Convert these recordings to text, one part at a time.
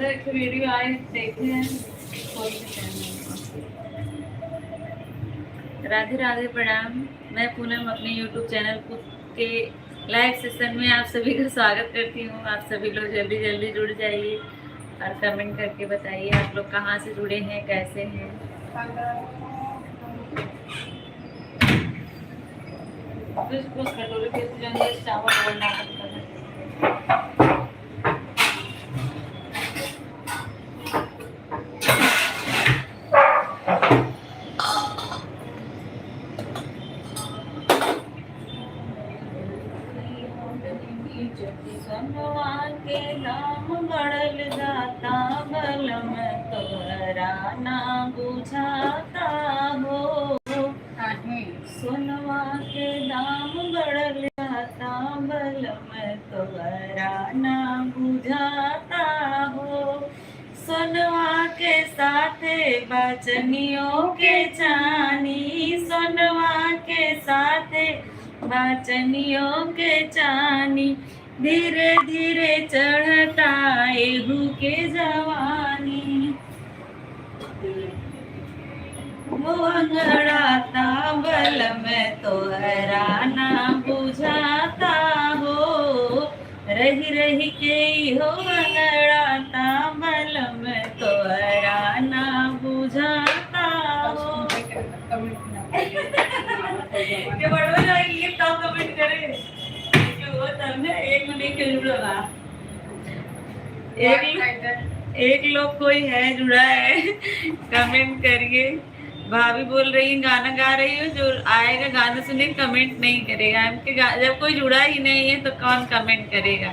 मतलब एक वीडियो आए देखे हैं, कोई भी चैनल। राधे राधे, प्रणाम। मैं पूनम अपने YouTube चैनल के लाइव सेशन में आप सभी का स्वागत करती हूँ। आप सभी लोग जल्दी जल्दी जुड़ जाइए और कमेंट करके बताइए आप लोग कहाँ से जुड़े हैं, कैसे हैं। कुछ कटोरे के चावल बोलना पड़ता है। सनवा के नाम बढ़ल जाता, बलम तोहरा ना बुझाता हो। सोनवा के दाम बढ़ल जाता, बलम तोहरा ना बुझाता हो। सोनवा के साथे बचनियों के चानी, सोनवा के साथे बचनियों के चानी, धीरे धीरे चढ़ता एहू के जवानी। वो अंगड़ाता बल में तोहरा ना बुझाता हो। रही रही के हो अंगड़ाता, बल में तोहरा ना बुझाता हो। ये बड़ो जाएगी तो कमेंट करे कि वो तब एक मिनट क्यों जुड़ा। एक लोग कोई है जुड़ा है, कमेंट करिए। भाभी बोल रही है गाना गा रही हो, जो आएगा गाना सुने कमेंट नहीं करेगा। जब कोई जुड़ा ही नहीं है तो कौन कमेंट करेगा।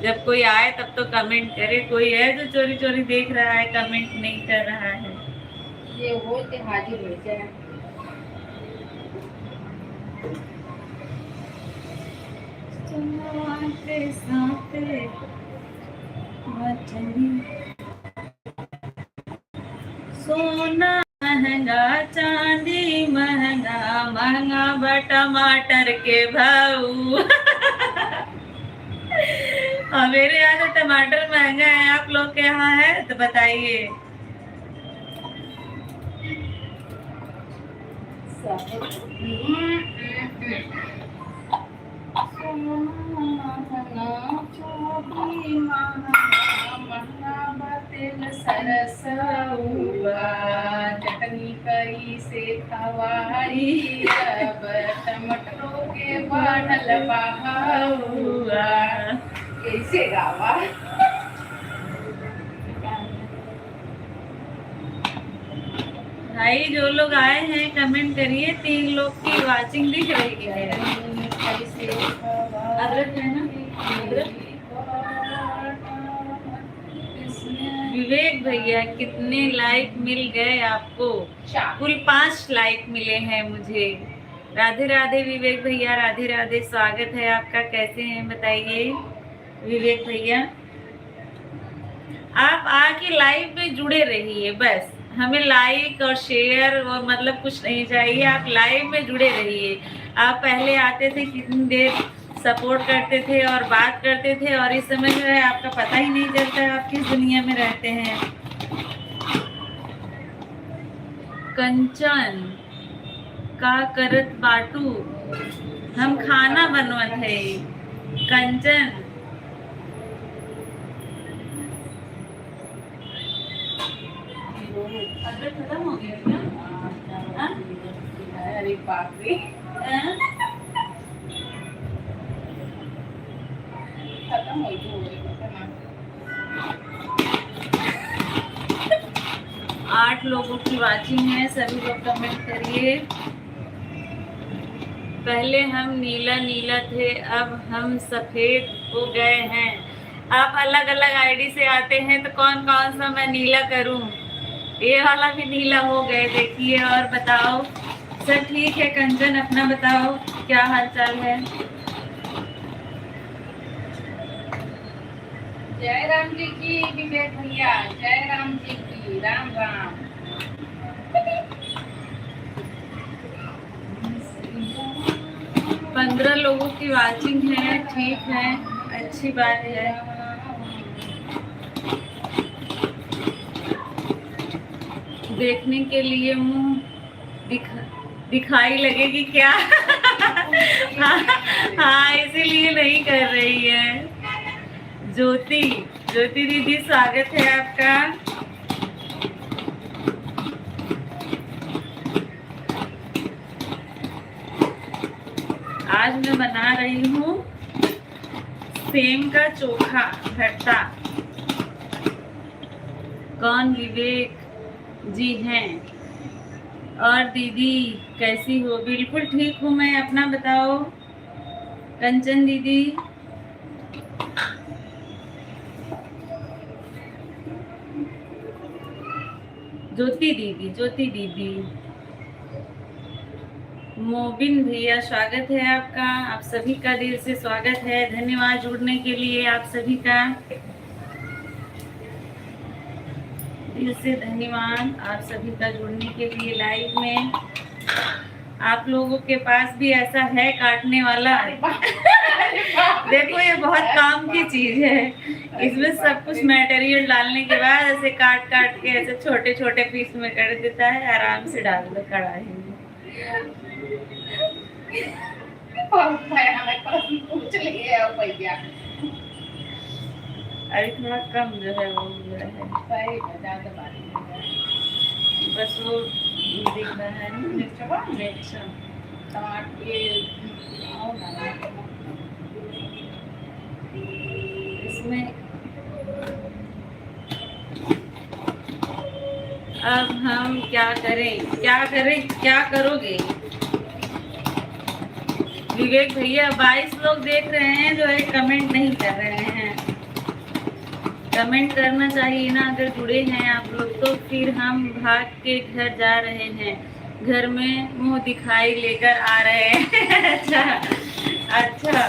जब कोई आए तब तो कमेंट करे। कोई है जो चोरी चोरी देख रहा है, कमेंट नहीं कर रहा है। ये वो हाजिर हो जाए। सोना महंगा, चांदी महंगा, महंगा बा टमाटर के भाव। और मेरे यहाँ तो टमाटर महंगा है, आप लोग के यहाँ है तो बताइए। चटनी कई से खवाई, अब टमाटरों के बढ़ल बहाउआ। कैसे गावा? भाई जो लोग आए हैं कमेंट करिए। 3 लोग की वाचिंग दिख रही है। अदरक है ना, अदरक। विवेक भैया कितने लाइक मिल गए आपको? कुल 5 लाइक मिले हैं मुझे। राधे राधे विवेक भैया, राधे राधे, स्वागत है आपका। कैसे हैं बताइए विवेक भैया। आप आके लाइव में जुड़े रहिए बस। हमें लाइक और शेयर और मतलब कुछ नहीं चाहिए, आप लाइव में जुड़े रहिए। आप पहले आते थे, कितनी देर सपोर्ट करते थे और बात करते थे, और इस समय जो है आपका पता ही नहीं चलता है आप किस दुनिया में रहते हैं। कंचन का करत बाटू, हम खाना बनवत है। कंचन अदरक खत्म हो गया क्या? अरे बाप रे, खत्म हो गया। 8 लोगों की वाचिंग है, सभी लोग कमेंट करिए। पहले हम नीला नीला थे, अब हम सफेद हो गए हैं। आप अलग अलग आईडी से आते हैं तो कौन कौन सा मैं नीला करूं? ये वाला भी नीला हो गए देखिए। और बताओ, सब ठीक है? कंचन अपना बताओ, क्या हाल चाल है? जय राम जी की विवेक भैया, जय राम जी की, राम राम। 15 लोगों की वाचिंग है, ठीक है, अच्छी बात है। देखने के लिए मुंह दिखाई लगेगी क्या? हाँ, हाँ इसीलिए नहीं कर रही है। ज्योति ज्योति दीदी स्वागत है आपका। आज मैं बना रही हूँ सेम का चोखा भरता। कौन? विवेक जी हैं। और दीदी कैसी हो? बिल्कुल ठीक हूँ मैं, अपना बताओ। कंचन दीदी, ज्योति दीदी, मोबिन भैया स्वागत है आपका। आप सभी का दिल से स्वागत है। धन्यवाद जुड़ने के लिए आप सभी का, दिल से धन्यवाद आप सभी का जुड़ने के लिए लाइव में। आप लोगों के पास भी ऐसा है काटने वाला? देखो ये बहुत काम की चीज है। इसमें सब कुछ मटेरियल डालने के बाद ऐसे काट काट के ऐसे छोटे छोटे पीस में कर देता है। आराम से डाल दो कढ़ाई में। पूछ लिए भैया, अभी थोड़ा कम जो है वो हो रहा है, सही बता दो बात। बस वो दिख रहा है ना। अच्छा इसमें अब हम क्या करें? क्या करोगे? विवेक भैया 22 लोग देख रहे हैं जो है कमेंट नहीं कर रहे हैं। कमेंट करना चाहिए ना। अगर जुड़े हैं आप लोग तो फिर हम भाग के घर जा रहे हैं, घर में मुंह दिखाई लेकर आ रहे हैं। अच्छा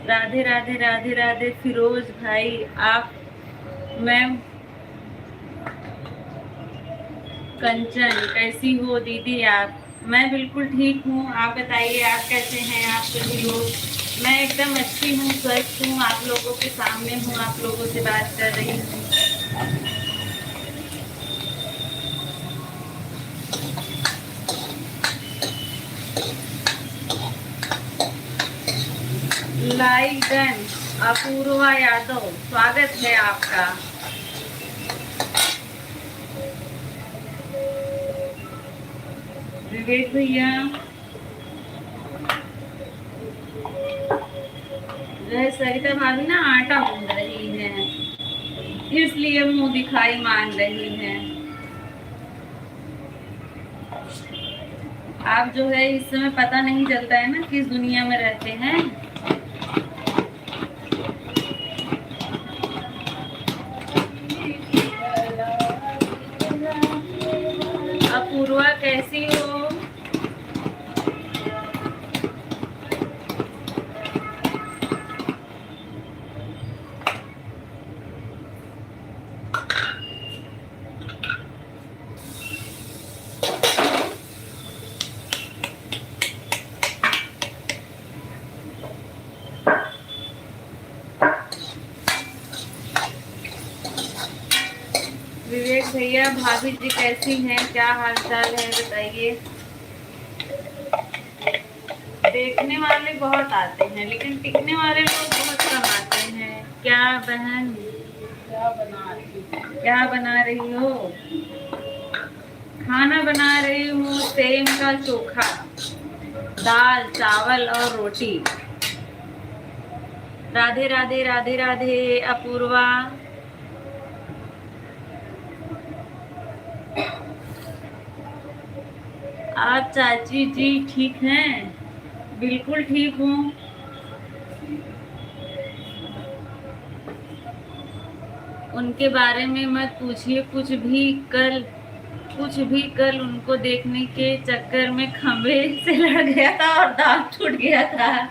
राधे राधे राधे राधे फिरोज भाई। आप मैम कंचन कैसी हो दीदी आप? मैं बिल्कुल ठीक हूँ, आप बताइए आप कैसे हैं? आप सभी लोग? मैं एकदम अच्छी हूँ, स्वस्थ हूँ, आप लोगों के सामने हूँ, आप लोगों से बात कर रही हूँ। Like done. अपूर्वा यादव स्वागत है आपका। विवेक भैया जो है सरिता भाभी ना आटा गूंद रही है, इसलिए मुंह दिखाई मांग रही है। आप जो है इस समय पता नहीं चलता है ना किस दुनिया में रहते हैं। अपूर्वा कैसी हो? विवेक भैया भाभी जी कैसी हैं? क्या हाल चाल है बताइए। देखने वाले बहुत आते हैं लेकिन टिकने वाले लोग बहुत कम आते हैं। क्या बहन क्या बना रही हो? खाना बना रही हूँ सेम का चोखा, दाल चावल और रोटी। राधे राधे राधे राधे अपूर्वा। आप चाची जी ठीक हैं? बिल्कुल ठीक हूँ। उनके बारे में मत पूछिए। कुछ भी कल उनको देखने के चक्कर में खंभे से लड़ गया था और दांत टूट गया था।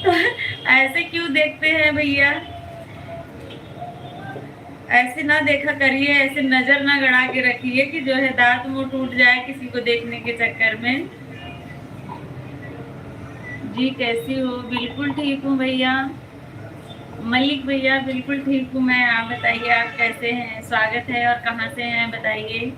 तो ऐसे क्यों देखते हैं भैया? ऐसे ना देखा करिए, ऐसे नजर ना गड़ा के रखिए कि जो है दांत मुंह टूट जाए किसी को देखने के चक्कर में। जी कैसी हो? बिल्कुल ठीक हूँ भैया। मलिक भैया बिल्कुल ठीक हूँ मैं, आप बताइए आप कैसे हैं? स्वागत है। और कहाँ से हैं बताइए।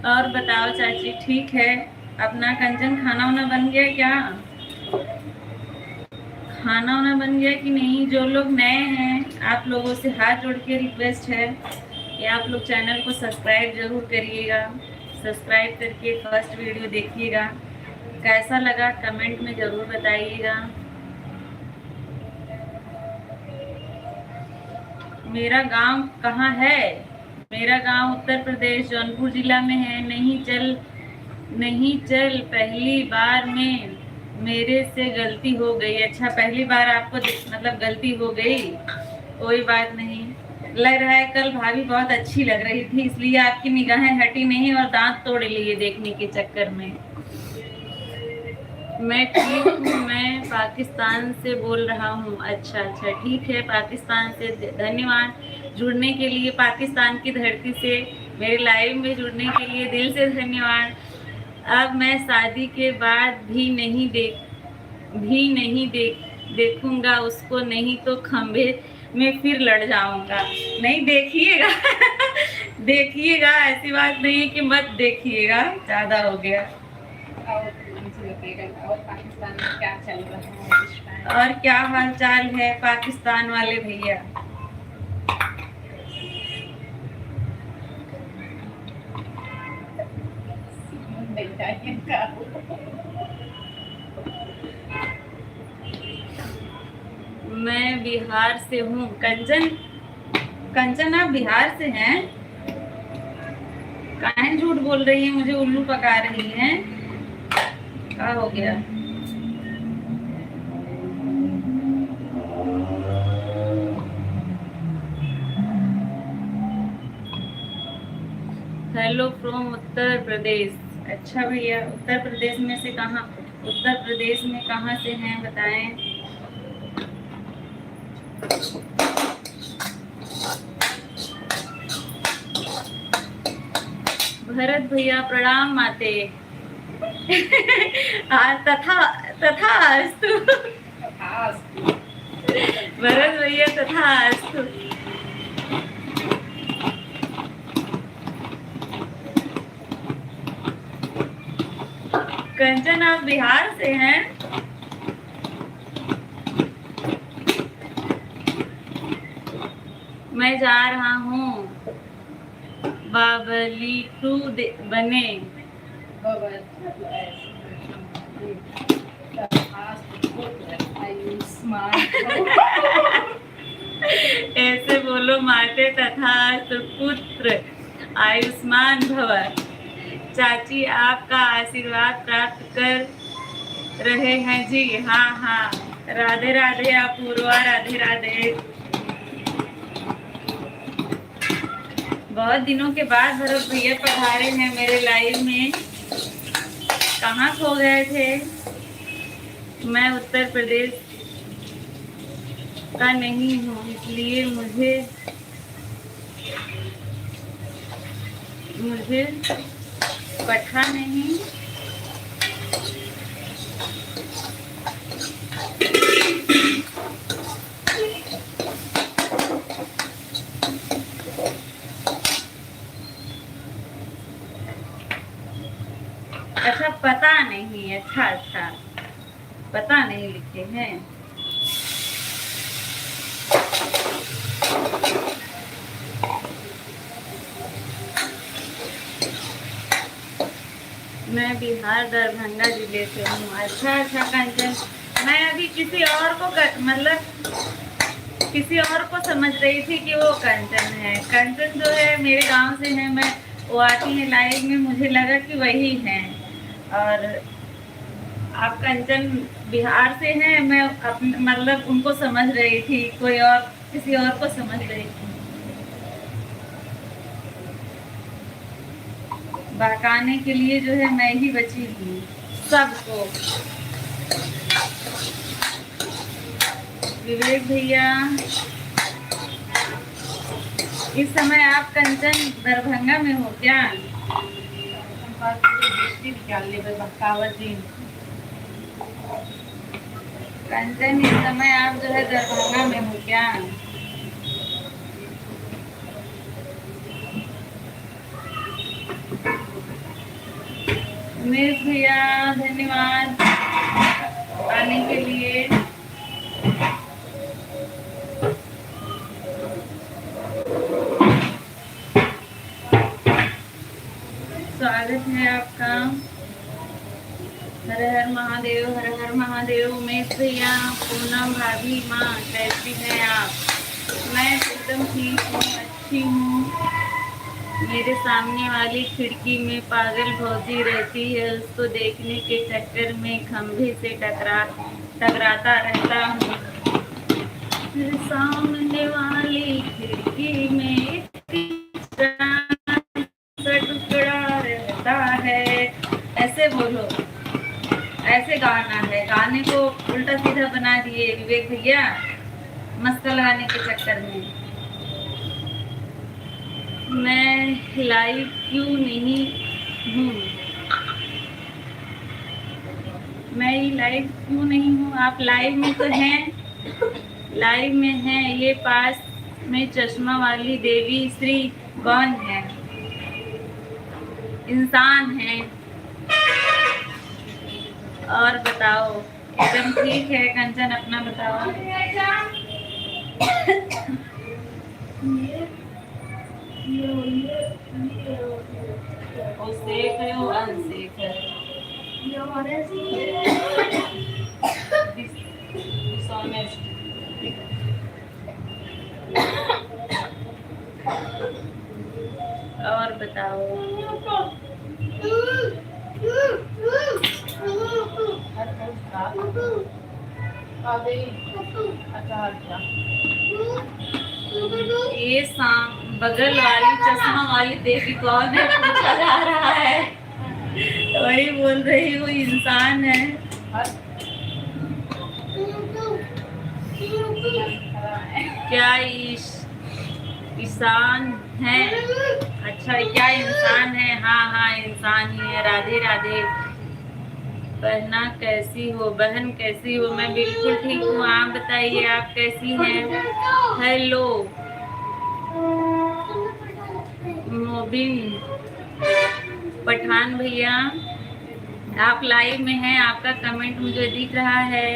और बताओ चाची, ठीक है? अपना कंचन खाना वाना बन गया क्या? खाना वाना बन गया कि नहीं? जो लोग नए हैं आप लोगों से हाथ जोड़ के रिक्वेस्ट है कि आप लोग चैनल को सब्सक्राइब जरूर करिएगा। सब्सक्राइब करके फर्स्ट वीडियो देखिएगा। कैसा लगा कमेंट में जरूर बताइएगा। मेरा गांव कहाँ है? मेरा गांव उत्तर प्रदेश जौनपुर जिला में है। नहीं चल पहली बार में मेरे से गलती हो गई। अच्छा, पहली बार आपको मतलब गलती हो गई, कोई बात नहीं। लग रहा है कल भाभी बहुत अच्छी लग रही थी, इसलिए आपकी निगाहें हटी नहीं और दांत तोड़ लिए देखने के चक्कर में। मैं ठीक हूँ, मैं पाकिस्तान से बोल रहा हूँ। अच्छा अच्छा, ठीक है, पाकिस्तान से। धन्यवाद जुड़ने के लिए, पाकिस्तान की धरती से मेरे लाइव में जुड़ने के लिए दिल से धन्यवाद। अब मैं शादी के बाद भी नहीं देखूंगा उसको, नहीं तो खंबे में फिर लड़ जाऊंगा। नहीं देखिएगा देखिएगा, ऐसी बात नहीं है कि मत देखिएगा, ज्यादा हो गया। और पाकिस्तान में क्या चल रहा है? और क्या हाल चाल है पाकिस्तान वाले भैया? मैं बिहार से हूँ। कंचन आप बिहार से हैं? काहे झूठ बोल रही हैं, मुझे उल्लू पका रही हैं। क्या हो गया? Hello from Uttar Pradesh. अच्छा भैया, उत्तर प्रदेश में से कहाँ? उत्तर प्रदेश में कहाँ से हैं बताएं। भरत भैया प्रणाम माते तथा तथा अस्तु भरत भैया तथा अस्तु। कंचन आप बिहार से हैं? मैं जा रहा हूँ बाबली टू बने। ऐसे बोलो माते तथा सुपुत्र आयुष्मान भव। चाची आपका आशीर्वाद प्राप्त कर रहे हैं जी। हाँ हाँ, राधे राधे अपूर्वा, राधे राधे। बहुत दिनों के बाद भरत भैया पधारे हैं मेरे लाइव में। कहाँ खो गए थे? मैं उत्तर प्रदेश का नहीं हूँ, इसलिए मुझे पता नहीं। अच्छा, पता नहीं। अच्छा अच्छा, पता नहीं लिखे हैं। मैं बिहार दरभंगा जिले से हूँ। अच्छा अच्छा कंचन, मैं अभी किसी और को किसी और को समझ रही थी कि वो कंचन है। कंचन जो है मेरे गांव से है, मैं वो आती है लाइव में, मुझे लगा कि वही हैं। और आप कंचन बिहार से हैं, मैं मतलब उनको समझ रही थी, कोई और किसी और को समझ रही थी। बहकाने के लिए जो है मैं ही बची हूँ सबको। विवेक भैया इस समय आप कंचन दरभंगा में हो क्या? दृष्टि निकाल ले बस बकावत जी। कंचन इस समय आप जो है दरभंगा में हो क्या? उमेश भैया धन्यवाद आने के लिए। स्वागत है आपका। हर हर महादेव, हर हर महादेव। उमेश भैया, पूनम भाभी, माँ कैसी हैं आप? मैं एकदम ठीक हूँ, अच्छी हूँ। मेरे सामने वाली खिड़की में पागल भौजी रहती है, उसको देखने के चक्कर में खंभे से टकराता रहता हूँ। मेरे सामने वाली खिड़की में टुकड़ा रहता है। ऐसे बोलो, ऐसे गाना है। गाने को उल्टा सीधा बना दिए विवेक भैया मस्त लगाने के चक्कर में। मैं लाइव क्यों नहीं हूँ? मैं लाइव क्यों नहीं हूँ? आप लाइव में तो हैं, लाइव में हैं। ये पास में चश्मा वाली देवी श्री कौन है? इंसान है। और बताओ, एकदम ठीक है कंचन, अपना बताओ। वो सेफ है, वो अनसेफ है। Dishonest. और बताओ। ये बगल वाली चश्मा वाली देवी कौन है पूछा जा रहा है। वही बोल रही हूँ, इंसान है। क्या इंसान है? अच्छा, क्या इंसान है? हाँ हाँ, इंसान ही है। राधे राधे। बहना कैसी हो? बहन कैसी हो? मैं बिल्कुल ठीक हूँ, आप बताइए आप कैसी हैं? हेलो मोबिन पठान भैया, आप लाइव में हैं, आपका कमेंट मुझे दिख रहा है।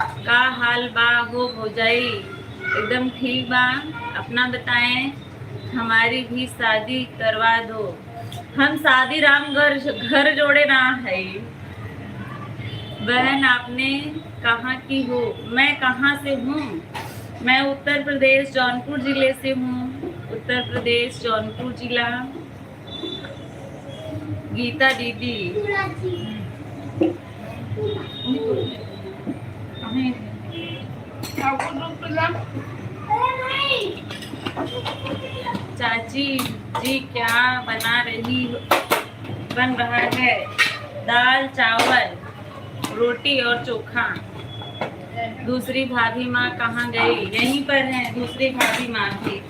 का हाल बा हो जाई? एकदम ठीक बा, अपना बताएं। हमारी भी शादी करवा दो। हम शादी राम घर जोड़े ना है। बहन आपने कहाँ की हो? मैं कहाँ से हूँ? मैं उत्तर प्रदेश जौनपुर जिले से हूँ। उत्तर प्रदेश जौनपुर जिला। गीता दीदी चाची जी क्या बन रहा है? दाल चावल रोटी और चोखा। दूसरी भाभी माँ कहाँ गई? यहीं पर है दूसरी भाभी माँ भी।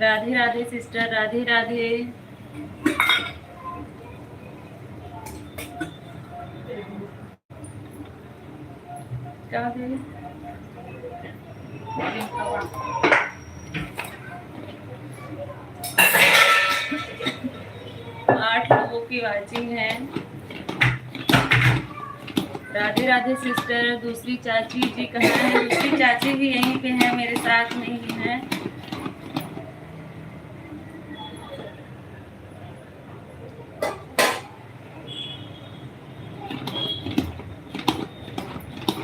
राधे राधे सिस्टर, राधे राधे। क्या है? 8 लोगों की वाचिंग है। राधे राधे सिस्टर। दूसरी चाची जी कहाँ है? दूसरी चाची भी यहीं पे है, मेरे साथ में ही है।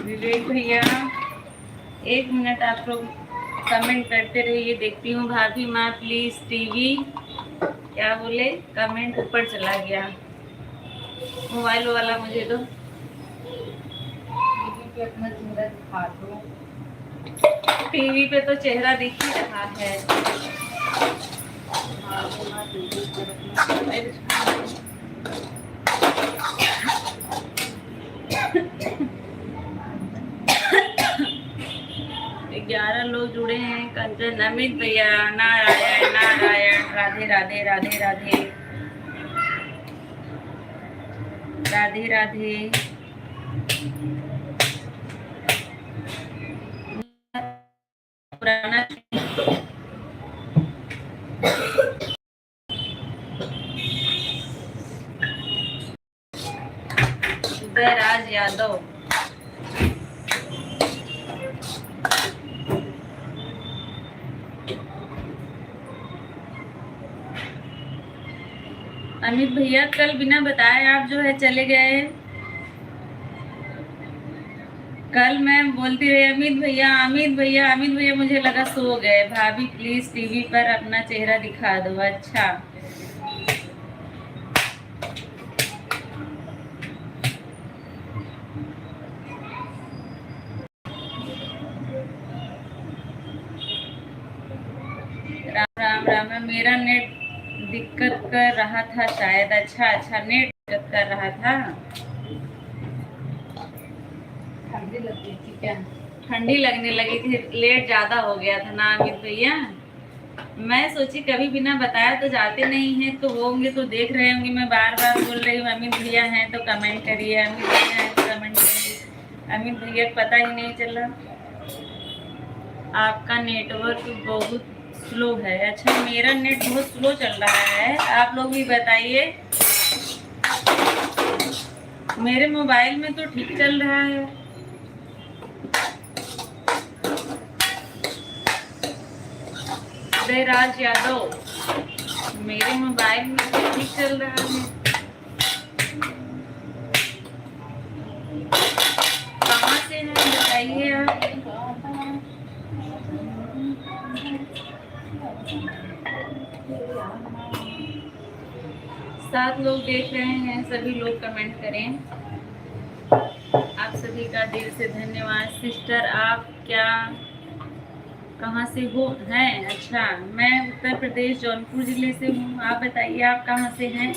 विवेक भैया 1 मिनट आप लोग कमेंट करते रहिए, देखती हूँ। भाभी माँ प्लीज टीवी क्या बोले? कमेंट ऊपर चला गया। मोबाइल वाला मुझे दो। अपना चेहरा दिखा दो। टीवी पे तो चेहरा दिख ही रहा है। ग्यारह लोग जुड़े हैं। कंचन, अमित भैया, नारायण नारायण, राधे राधे राधे राधे राधे राधे। पुराना उदयराज यादव, अमित भैया कल बिना बताए आप जो है चले गए। कल मैं बोलती रही अमित भैया अमित भैया अमित भैया, मुझे लगा सो गए। भाभी प्लीज टीवी पर अपना चेहरा दिखा दो। अच्छा, राम राम राम राम। मेरा नेट दिक्कत कर रहा था शायद। अच्छा अच्छा, नेट दिक्कत कर रहा था। ठंडी लगती थी क्या? ठंडी लगने लगी थी, लेट ज्यादा हो गया था ना अमित भैया। मैं सोची कभी बिना बताया तो जाते नहीं हैं, तो होंगे तो देख रहे होंगे। मैं बार बार बोल रही हूँ अमित भैया हैं तो कमेंट करिए, अमित भैया हैं तो कमेंट करिए। अमित भैया को पता ही नहीं चला। आपका नेटवर्क बहुत स्लो है। अच्छा, मेरा नेट बहुत स्लो चल रहा है, आप लोग भी बताइए। मेरे मोबाइल में तो ठीक चल रहा है। उदयराज यादव, मेरे मोबाइल में तो ठीक चल रहा है। कहाँ से हैं बताइए आप। सात लोग देख रहे हैं, सभी लोग कमेंट करें। आप सभी का दिल से धन्यवाद। सिस्टर आप क्या कहाँ से हो हैं? अच्छा, मैं उत्तर प्रदेश जौनपुर जिले से हूँ। आप बताइए आप कहाँ से हैं?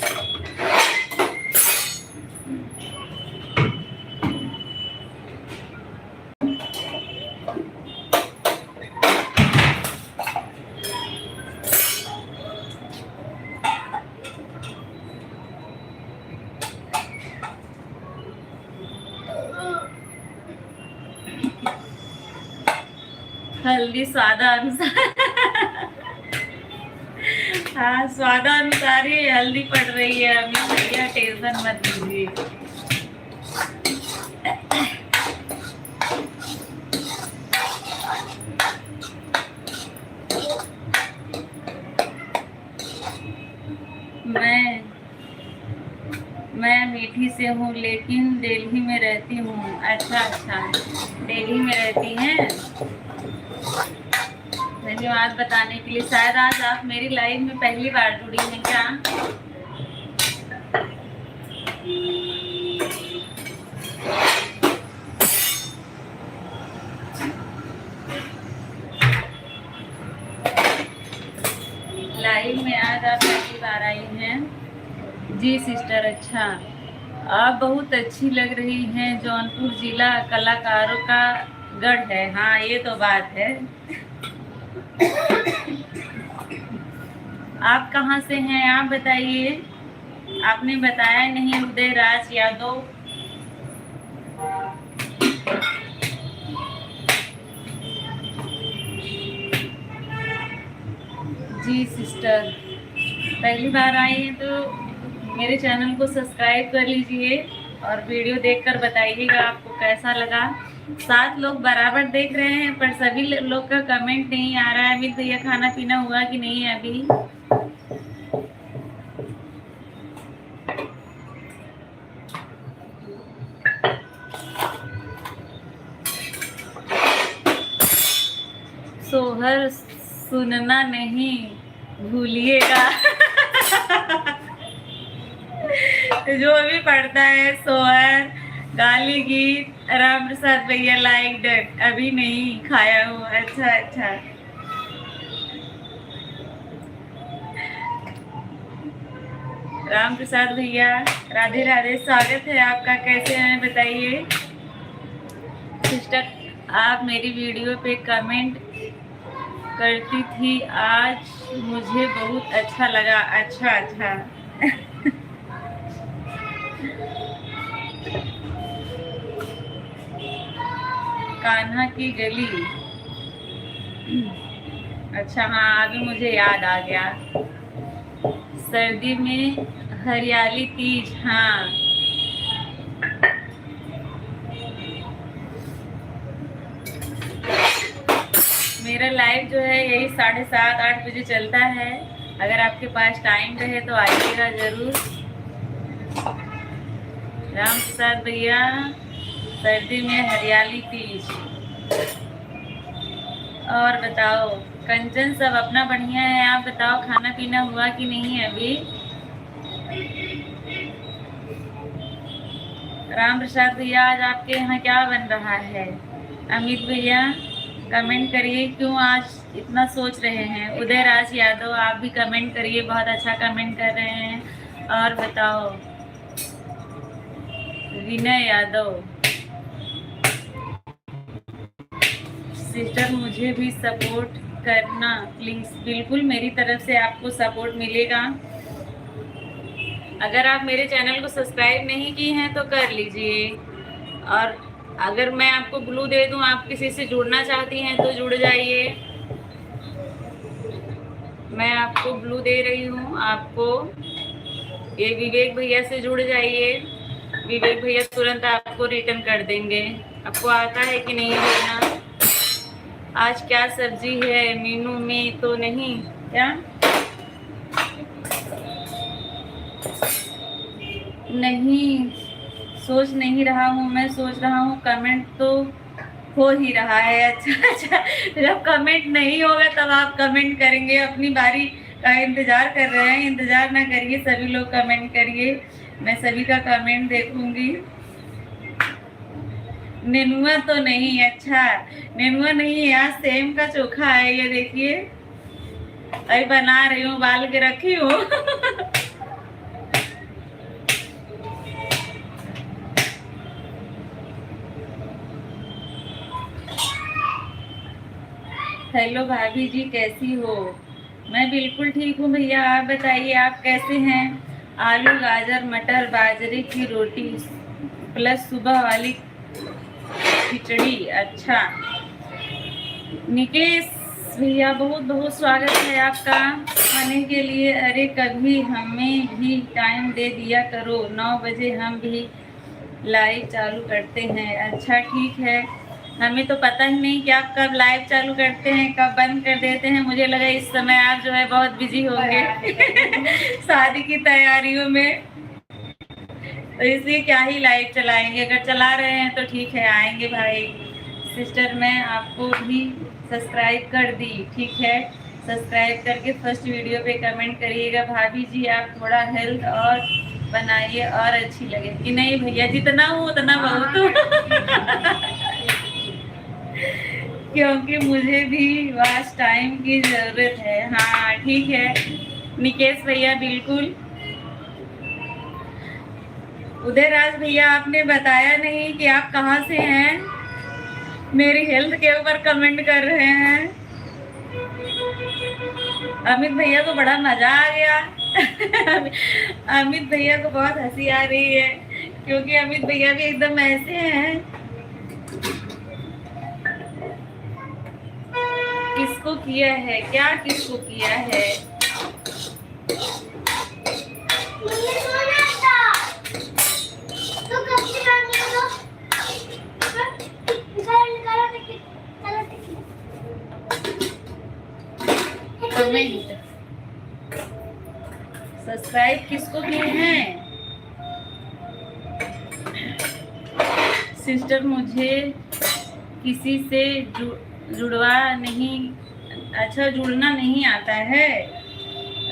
हल्दी स्वादानुसार। हाँ, स्वादानुसार ही हल्दी पड़ रही है अभी भैया, टेंशन मत लीजिए। मैं मीठी से हूँ लेकिन दिल्ली में रहती हूँ। अच्छा अच्छा, दिल्ली में रहती हैं। धन्यवाद बताने के लिए। शायद आज आप मेरी लाइव में पहली बार जुड़ी हैं क्या? लाइव में आज आप पहली बार आई हैं जी सिस्टर। अच्छा, आप बहुत अच्छी लग रही हैं। जौनपुर जिला कलाकारों का गढ़ है। हाँ, ये तो बात है। आप कहाँ से हैं आप बताइए। आपने बताया नहीं। उदयराज यादव, जी सिस्टर पहली बार आई हैं तो मेरे चैनल को सब्सक्राइब कर लीजिए और वीडियो देखकर बताइएगा आपको कैसा लगा। 7 लोग बराबर देख रहे हैं पर सभी लोग का कमेंट नहीं आ रहा है। अमित भैया खाना पीना हुआ कि नहीं है अभी? सोहर सुनना नहीं भूलिएगा। जो भी पढ़ता है सोहर, गाली गीत, राम प्रसाद भैया लाइक डन। अभी नहीं खाया हूँ। अच्छा अच्छा, राम प्रसाद भैया राधे राधे, स्वागत है आपका। कैसे हैं बताइए। सिस्टर आप मेरी वीडियो पे कमेंट करती थी, आज मुझे बहुत अच्छा लगा। अच्छा अच्छा कान्हा की गली, अच्छा हाँ अभी मुझे याद आ गया। सर्दी में हरियाली तीज, हाँ मेरा लाइव जो है यही 7:30-8 बजे चलता है। अगर आपके पास टाइम रहे तो आइएगा जरूर। राम प्रसाद भैया सर्दी में हरियाली तीज। और बताओ कंचन, सब अपना बढ़िया है। आप बताओ खाना पीना हुआ कि नहीं अभी। राम प्रसाद भैया आज आपके यहाँ क्या बन रहा है। अमित भैया कमेंट करिए क्यों आज इतना सोच रहे हैं। उदय राज यादव आप भी कमेंट करिए, बहुत अच्छा कमेंट कर रहे हैं। और बताओ विनय यादव, सिस्टर मुझे भी सपोर्ट करना प्लीज। बिल्कुल मेरी तरफ से आपको सपोर्ट मिलेगा। अगर आप मेरे चैनल को सब्सक्राइब नहीं की हैं तो कर लीजिए। और अगर मैं आपको ब्लू दे दूं, आप किसी से जुड़ना चाहती हैं तो जुड़ जाइए। मैं आपको ब्लू दे रही हूं, आपको ये विवेक भैया से जुड़ जाइए। विवेक भैया तुरंत आपको रिटर्न कर देंगे। आपको आता है कि नहीं बोलना। आज क्या सब्जी है मीनू में तो नहीं क्या। नहीं सोच नहीं रहा हूँ, मैं सोच रहा हूँ कमेंट तो हो ही रहा है। अच्छा अच्छा, जब कमेंट नहीं होगा तब आप कमेंट करेंगे। अपनी बारी का इंतजार कर रहे हैं, इंतजार ना करिए, सभी लोग कमेंट करिए, मैं सभी का कमेंट देखूंगी। नेनुआ तो नहीं, अच्छा नेनुआ नहीं है, आज सेम का चोखा है। ये देखिए अभी बना रही हूँ, उबाल के रखी हूँ। हेलो भाभी जी कैसी हो। मैं बिल्कुल ठीक हूँ भैया, आप बताइए आप कैसे हैं। आलू गाजर मटर बाजरे की रोटी प्लस सुबह वाली खिचड़ी। अच्छा निकेश भैया बहुत बहुत स्वागत है आपका खाने के लिए। अरे कभी हमें भी टाइम दे दिया करो, 9 बजे हम भी लाइव चालू करते हैं। अच्छा ठीक है, हमें तो पता ही नहीं कि आप कब लाइव चालू करते हैं कब बंद कर देते हैं। मुझे लगा इस समय आप जो है बहुत बिजी होंगे शादी की तैयारियों में, तो इसलिए क्या ही लाइव चलाएंगे। अगर चला रहे हैं तो ठीक है, आएंगे भाई। सिस्टर मैं आपको भी सब्सक्राइब कर दी, ठीक है सब्सक्राइब करके फर्स्ट वीडियो पे कमेंट करिएगा। भाभी जी आप थोड़ा हेल्थ और बनाइए और अच्छी लगे। कि नहीं भैया जितना हो उतना बहुत हो क्योंकि मुझे भी वास्ट टाइम की जरूरत है। हाँ ठीक है निकेश भैया बिल्कुल। उदयराज भैया आपने बताया नहीं कि आप कहाँ से हैं, मेरी हेल्थ के ऊपर कमेंट कर रहे हैं। अमित भैया को बड़ा मजा आ गया अमित भैया को बहुत हंसी आ रही है क्योंकि अमित भैया भी एकदम ऐसे हैं। किसको किया है, क्या किसको किया है। कमेंट सब्सक्राइब किसको किए हैं। सिस्टर मुझे किसी से जुड़वा नहीं, अच्छा जुड़ना नहीं आता है।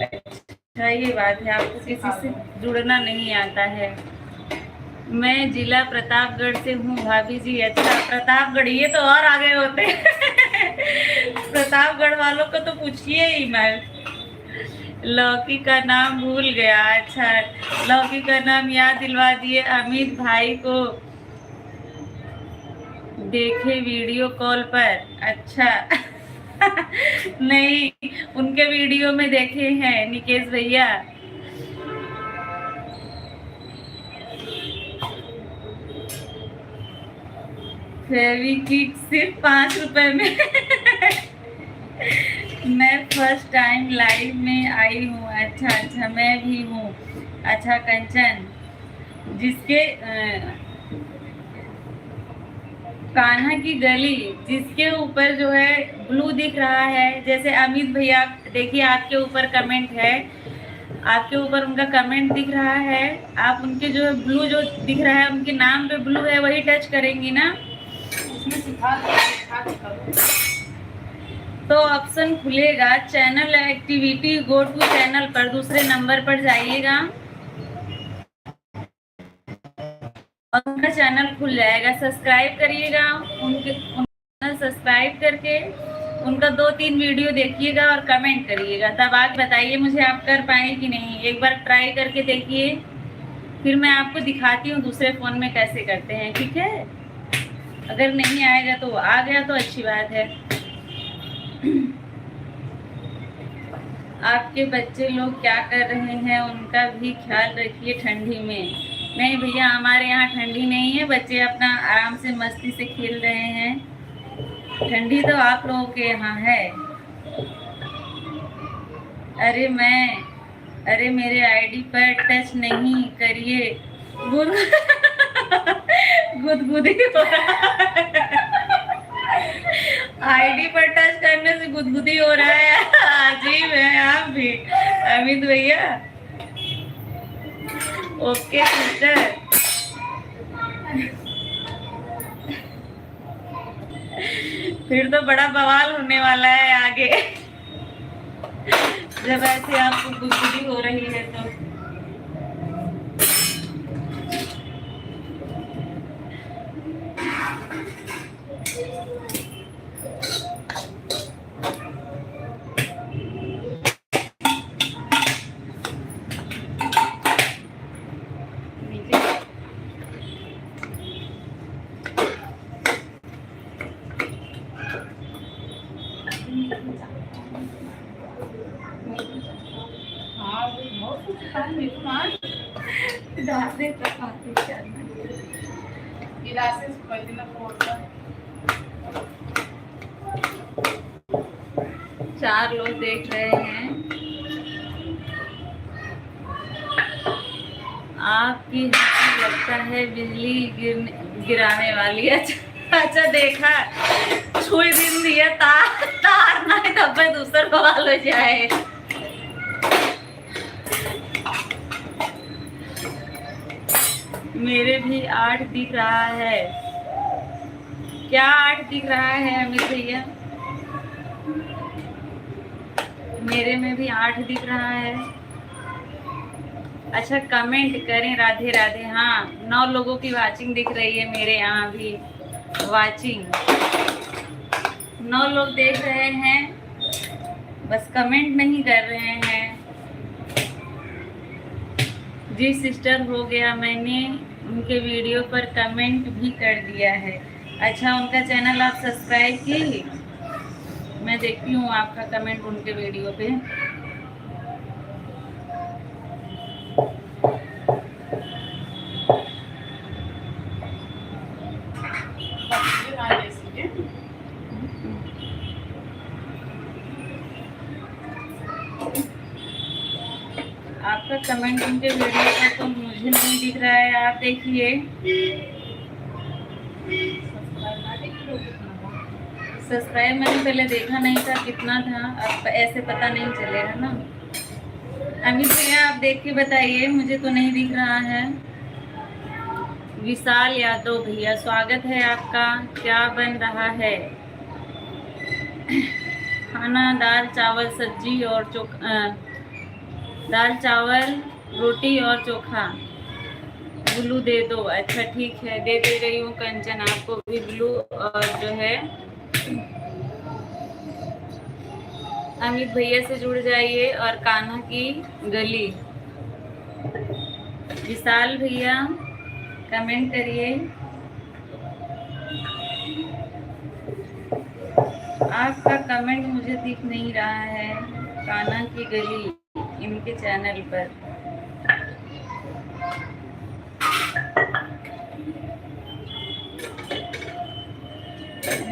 अच्छा ये बात है, आपको किसी से जुड़ना नहीं आता है। मैं जिला प्रतापगढ़ से हूँ भाभी जी। अच्छा प्रतापगढ़, ये तो और आगे होते प्रतापगढ़ वालों को तो पूछिए ही मैं। लौकी का नाम भूल गया। अच्छा, लौकी का नाम याद दिलवा दिए अमित भाई को, देखे वीडियो कॉल पर। अच्छा नहीं, उनके वीडियो में देखे हैं निकेश भैया। फेविक्विक सिर्फ 5 रुपए में मैं फर्स्ट टाइम लाइव में आई हूँ। अच्छा अच्छा, मैं भी हूँ। अच्छा कंचन, जिसके कान्हा की गली, जिसके ऊपर जो है ब्लू दिख रहा है, जैसे अमित भैया देखिए आपके ऊपर कमेंट है, आपके ऊपर उनका कमेंट दिख रहा है, आप उनके जो है ब्लू जो दिख रहा है, उनके नाम पे ब्लू है, वही टच करेंगी ना उसमें सिखा करो। तो ऑप्शन खुलेगा channel activity, go to channel पर, दूसरे नंबर पर जाइएगा और उनका चैनल खुल जाएगा। सब्सक्राइब करिएगा, उनके चैनल सब्सक्राइब करके उनका 2-3 वीडियो देखिएगा और कमेंट करिएगा, तब आके बताइए मुझे आप कर पाए कि नहीं। एक बार ट्राई करके देखिए, फिर मैं आपको दिखाती हूँ दूसरे फ़ोन में कैसे करते हैं, ठीक है। अगर नहीं आएगा तो आ गया तो अच्छी बात है। आपके बच्चे लोग क्या कर रहे हैं, उनका भी ख्याल रखिए ठंडी में। नहीं भैया, हमारे यहाँ ठंडी नहीं है, बच्चे अपना आराम से मस्ती से खेल रहे हैं। ठंडी तो आप लोगों के यहाँ है। अरे मेरे आईडी पर टच नहीं करिए, गुदगुदी हो रहा है। आईडी पर टच करने से गुदगुदी हो रहा है। अजीब है आप भी अमित भैया। ओके सिस्टर, फिर तो बड़ा बवाल होने वाला है आगे, जब ऐसे आपको गुदगुदी हो रही है तो। चार लोग देख रहे हैं। आपकी हंसी लगता है बिजली गिराने वाली। अच्छा देखा, छुई दिन दिया तार नहीं तब दूसरा बवाल हो जाए। मेरे भी 8 दिख रहा है। क्या 8 दिख रहा है अमित भैया? मेरे में भी 8 दिख रहा है। अच्छा कमेंट करें राधे राधे। हाँ, 9 लोगों की वाचिंग दिख रही है मेरे यहाँ भी। वाचिंग 9 लोग देख रहे हैं, बस कमेंट नहीं कर रहे हैं। जी सिस्टर, हो गया, मैंने उनके वीडियो पर कमेंट भी कर दिया है। अच्छा, उनका चैनल आप सब्सक्राइब की? मैं देखती हूँ आपका कमेंट उनके वीडियो पे। आपका कमेंट उनके वीडियो पर तो मुझे नहीं दिख रहा है, आप देखिए। सब्सक्राइब मैंने पहले देखा नहीं था कितना था, अब ऐसे पता नहीं चलेगा ना। अमित भैया आप देख के बताइए, मुझे तो नहीं दिख रहा है। विशाल यादव भैया स्वागत है आपका। क्या बन रहा है? खाना दाल चावल सब्जी और दाल चावल रोटी और चोखा। ब्लू दे दो। अच्छा ठीक है, दे रही हूँ कंचन, आपको भी ब्लू और जो है अमित भैया से जुड़ जाइए। और कान्हा की गली, विशाल भैया कमेंट करिए। आपका कमेंट मुझे दिख नहीं रहा है। कान्हा की गली इनके चैनल पर।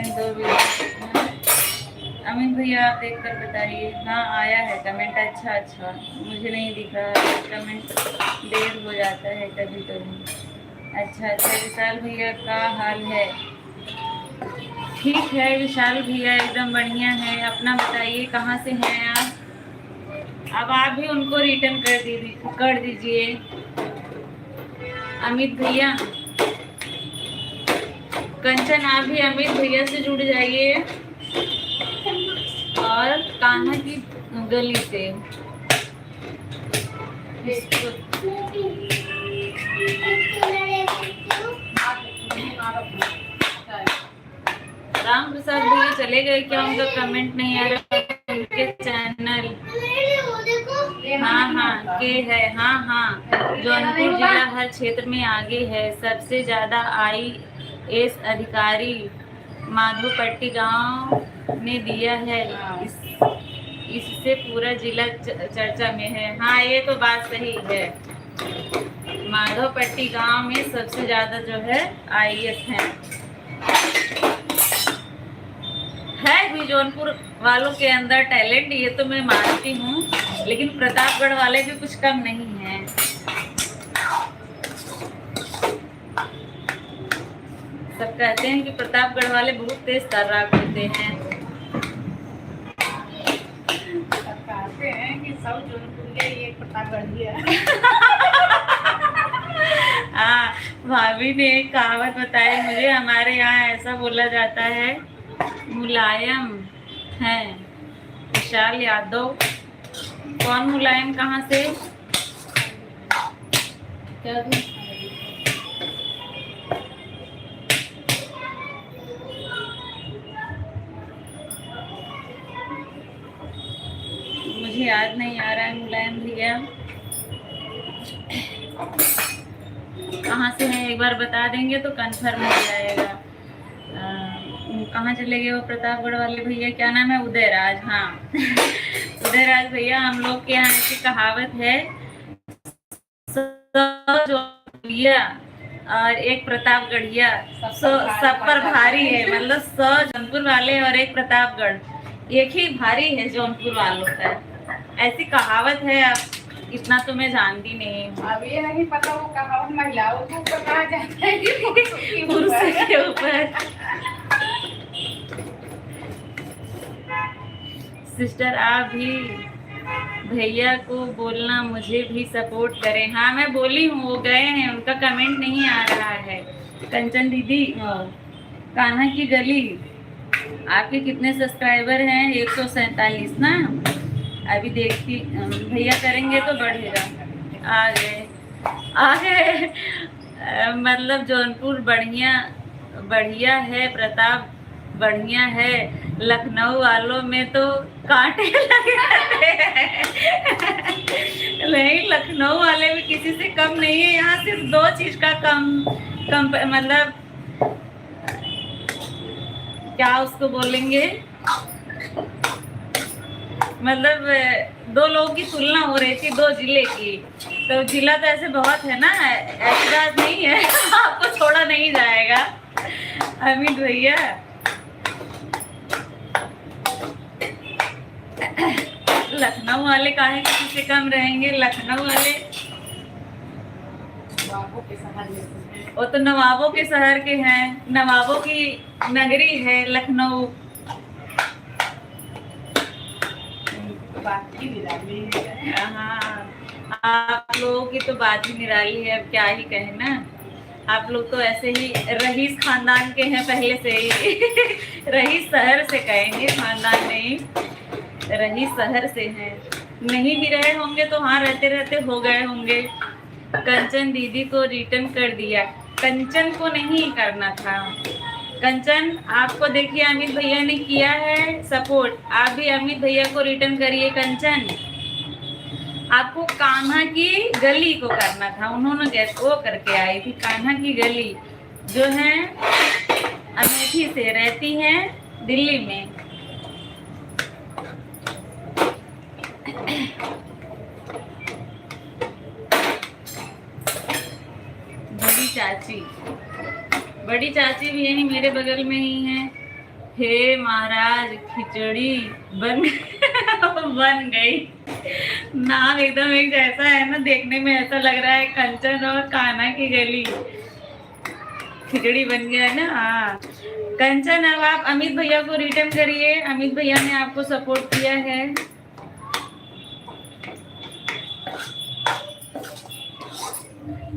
दो वीडियो। अमित भैया आप देख कर बताइए। हाँ आया है कमेंट। अच्छा, मुझे नहीं दिख रहा है कमेंट, देर हो जाता है कभी कभी। अच्छा, विशाल भैया का हाल है? ठीक है विशाल भैया, एकदम बढ़िया है। अपना बताइए कहाँ से हैं आप? अब आप भी उनको रिटर्न कर दीजिए। अमित भैया, कंचन आप भी अमित भैया से जुड़ जाइए। और कान्हा की गली से राम प्रसाद भैया चले गए क्या? उनका कमेंट नहीं आ रहा उनके चैनल। हाँ के है। हाँ जौनपुर जिला हर क्षेत्र में आगे है। सबसे ज्यादा IAS अधिकारी माधोपट्टी गांव ने दिया है। इससे पूरा जिला चर्चा में है। हाँ ये तो बात सही है। माधोपट्टी गांव में सबसे ज्यादा जो है IAS है भी। जौनपुर वालों के अंदर टैलेंट, ये तो मैं मानती हूँ, लेकिन प्रतापगढ़ वाले भी कुछ कम नहीं हैं। सब कहते हैं कि प्रतापगढ़ वाले बहुत तेज तर्राक होते हैं। सब कहते हैं कि सब जौनपुर ये प्रतापगढ़ है। हाँ, भाभी ने एक कहावत बताई मुझे। हमारे यहाँ ऐसा बोला जाता है, मुलायम है विशाल यादव। कौन मुलायम? कहाँ से? क्या मुझे याद नहीं आ रहा है। मुलायम भैया कहाँ से है एक बार बता देंगे तो कंफर्म हो जाएगा। कहाँ चले गए वो प्रतापगढ़ वाले भैया? क्या नाम है? उदयराज। हाँ उदयराज भैया, हम लोग के यहाँ की कहावत है, 100 जौनपुरिया और एक प्रतापगढ़िया सब पर भारी है। मतलब 100 जौनपुर वाले और एक प्रतापगढ़, एक ही भारी है जौनपुर वालों का। ऐसी कहावत है। आप इतना तो मैं जानती नहीं हूँ। अब ये नहीं पता वो कहावत महिलाओं को कहा जाता है कि पुरुषों के ऊपर। सिस्टर आप भी भैया को बोलना मुझे भी सपोर्ट करें। हाँ मैं बोली हूँ, वो गए हैं, उनका कमेंट नहीं आ रहा है। कंचन दीदी, कान्हा की गली, आपके कितने सब्सक्राइबर हैं? 147 ना। अभी देखती, भैया करेंगे तो बढ़ेगा। आ गए। मतलब जौनपुर बढ़िया है, प्रताप बढ़िया है, लखनऊ वालों में तो कांटे लगे हैं। नहीं, लखनऊ वाले भी किसी से कम नहीं है। यहाँ सिर्फ 2 चीज का कम मतलब क्या उसको बोलेंगे, मतलब 2 लोगों की तुलना हो रही थी, 2 जिले की। तो जिला तो ऐसे बहुत है ना, ऐसी बात नहीं है। आपको छोड़ा नहीं जाएगा अमित भैया। लखनऊ वाले काहे किसी से कम रहेंगे? लखनऊ वाले वो तो नवाबों के शहर के हैं, नवाबों की नगरी है लखनऊ। हाँ, आप लोगों की तो बात ही निराली है। अब क्या ही कहे ना, आप लोग तो ऐसे ही रईस खानदान के हैं पहले से ही। रईस शहर से कहेंगे, खानदान नहीं, रईस शहर से हैं। नहीं भी रहे होंगे तो हाँ, रहते रहते हो गए होंगे। कंचन दीदी को रिटर्न कर दिया। कंचन को नहीं करना था, कंचन आपको देखिए अमित भैया ने किया है सपोर्ट, आप भी अमित भैया को रिटर्न करिए। कंचन आपको कान्हा की गली को करना था, उन्होंने वो करके आई थी। कान्हा की गली जो है अमेठी से, रहती है दिल्ली में। बड़ी चाची भी यही मेरे बगल में ही है। हे महाराज खिचड़ी बन बन गई। नाम एकदम एक जैसा है ना, देखने में ऐसा लग रहा है कंचन और कान्हा की गली। खिचड़ी बन गया है ना। हाँ कंचन, अब आप अमित भैया को रिटर्न करिए, अमित भैया ने आपको सपोर्ट किया है।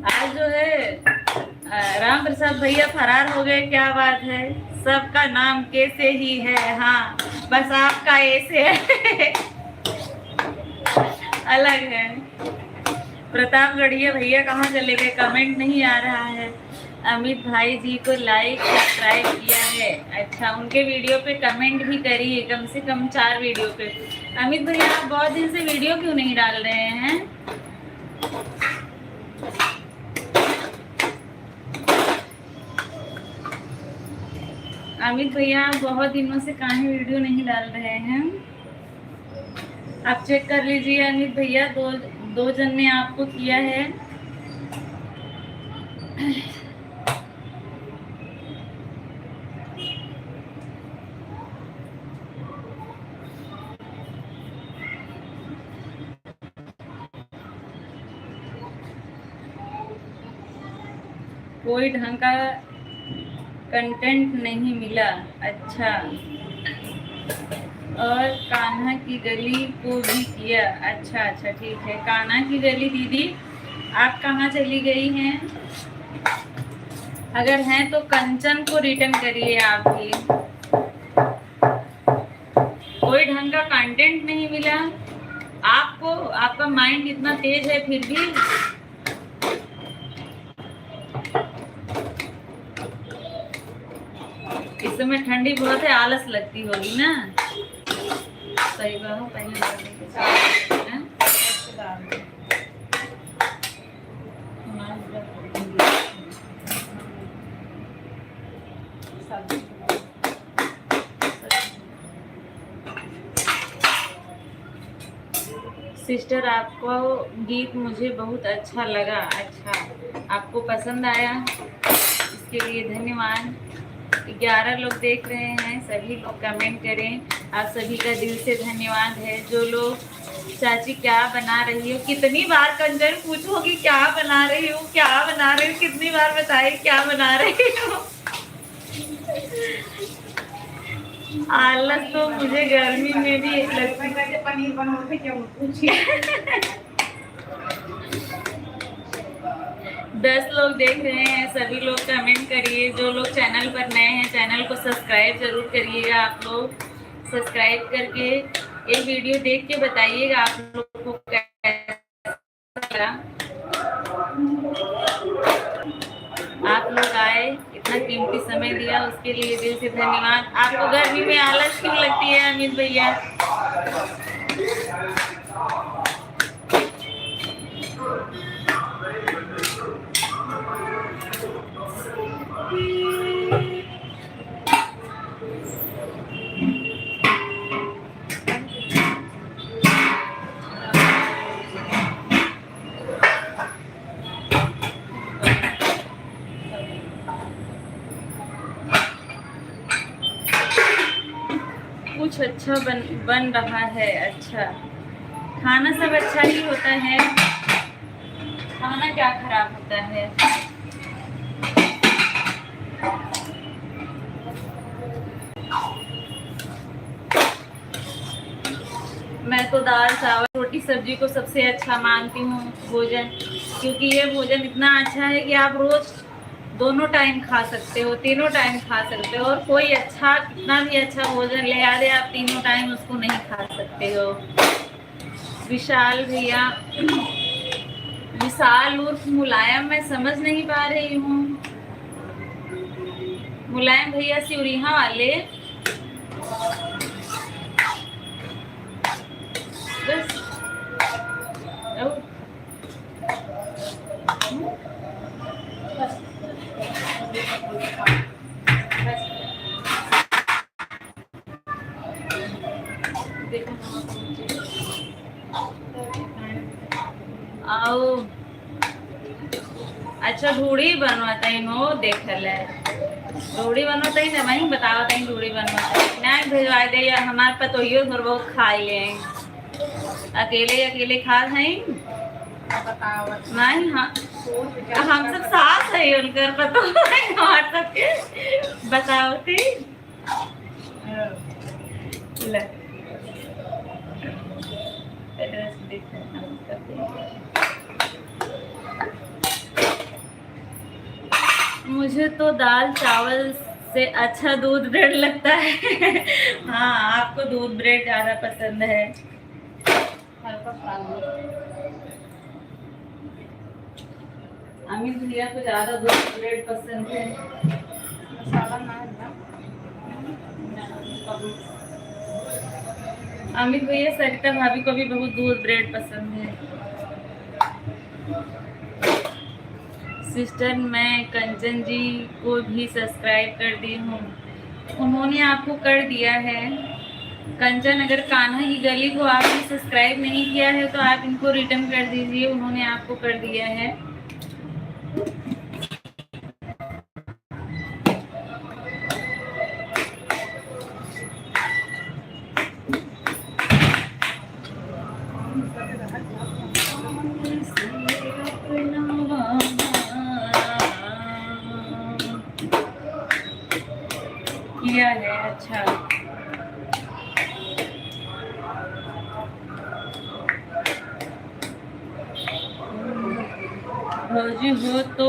आज जो है राम प्रसाद भैया फरार हो गए, क्या बात है। सबका नाम कैसे ही है, हाँ बस आपका ऐसे है अलग है। प्रतापगढ़िया भैया कहाँ चले गए, कमेंट नहीं आ रहा है। अमित भाई जी को लाइक सब्सक्राइब किया है, अच्छा उनके वीडियो पे कमेंट भी करिए, कम से कम 4 वीडियो पे। अमित भैया आप बहुत दिन से वीडियो क्यों नहीं डाल रहे हैं? अमित भैया बहुत दिनों से कहाँ वीडियो नहीं डाल रहे हैं, आप चेक कर लीजिए। अमित भैया दो जन ने आपको किया है। कोई ढंग का कंटेंट नहीं मिला, अच्छा। और कान्हा की गली को भी किया, अच्छा अच्छा ठीक है। कान्हा की गली दीदी आप कहाँ चली गई हैं? अगर हैं तो कंचन को रिटर्न करिए आप भी। कोई ढंग का कंटेंट नहीं मिला आपको, आपका माइंड इतना तेज है फिर भी। इस समय ठंडी बहुत है, आलस लगती होगी ना। सही बात है, पहले सिस्टर आपको गीत मुझे बहुत अच्छा लगा, अच्छा आपको पसंद आया, इसके लिए धन्यवाद। 11 लोग देख रहे हैं, सभी लोग कमेंट करें, आप सभी का दिल से धन्यवाद है। जो लोग चाची क्या बना रही हो, कितनी बार कंचन पूछोगी क्या बना रही हो, क्या बना रही हो, कितनी बार बताए क्या बना रही हो। आलस तो मुझे गर्मी में भी लगती है। पनीर बनाओगे क्या पूछिए। 10 लोग देख रहे हैं, सभी लोग कमेंट करिए। जो लोग चैनल पर नए हैं चैनल को सब्सक्राइब जरूर करिएगा। आप लोग सब्सक्राइब करके ये वीडियो देख के बताइएगा आप लोग को कैसा लगा। आप लोग आए, इतना कीमती समय दिया, उसके लिए दिल से धन्यवाद। आपको गर्मी में आलस क्यों लगती है अमित भैया? कुछ अच्छा बन रहा है, अच्छा खाना सब अच्छा ही होता है, खाना क्या खराब होता है। मैं तो दाल चावल रोटी सब्जी को सबसे अच्छा मानती हूँ भोजन, क्योंकि ये भोजन इतना अच्छा है कि आप रोज दोनों टाइम खा सकते हो, तीनों टाइम खा सकते हो। और कोई अच्छा कितना भी अच्छा भोजन ले आ दे, आप तीनों टाइम उसको नहीं खा सकते हो। विशाल भैया, विशाल उर्फ मुलायम, मैं समझ नहीं पा रही हूँ। मुलायम भैया सिवरिहा वाले। बस ओ, देखो आओ। अच्छा ढूढ़ी बनवाता हो देखल है, ढूढ़ी बनवाता ही ना वही बतावता ही ढूढ़ी बनवाता नहीं भेजवा दे या हमारे पतोहियो थोड़ा बहुत खा ले अकेले अकेले खा हैं बतावत नहीं। हाँ सोच विचार हम सब सास है उनकर पतो है हमार सबके बतावते ले एड्रेस देख मुझे तो दाल चावल से अच्छा दूध ब्रेड लगता है। हाँ आपको दूध ब्रेड ज्यादा पसंद है। हल्का खा लो। अमित भैया को ज्यादा दूध ब्रेड पसंद है। मसाला ना है ना। अमित भैया सरिता भाभी को भी बहुत दूध ब्रेड पसंद है। सिस्टर मैं कंचन जी को भी सब्सक्राइब कर दी हूँ। उन्होंने आपको कर दिया है। कंचन अगर कान्हा की गली को आपने सब्सक्राइब नहीं किया है तो आप इनको रिटर्न कर दीजिए, उन्होंने आपको कर दिया है। किया है अच्छा। भौजी हो तो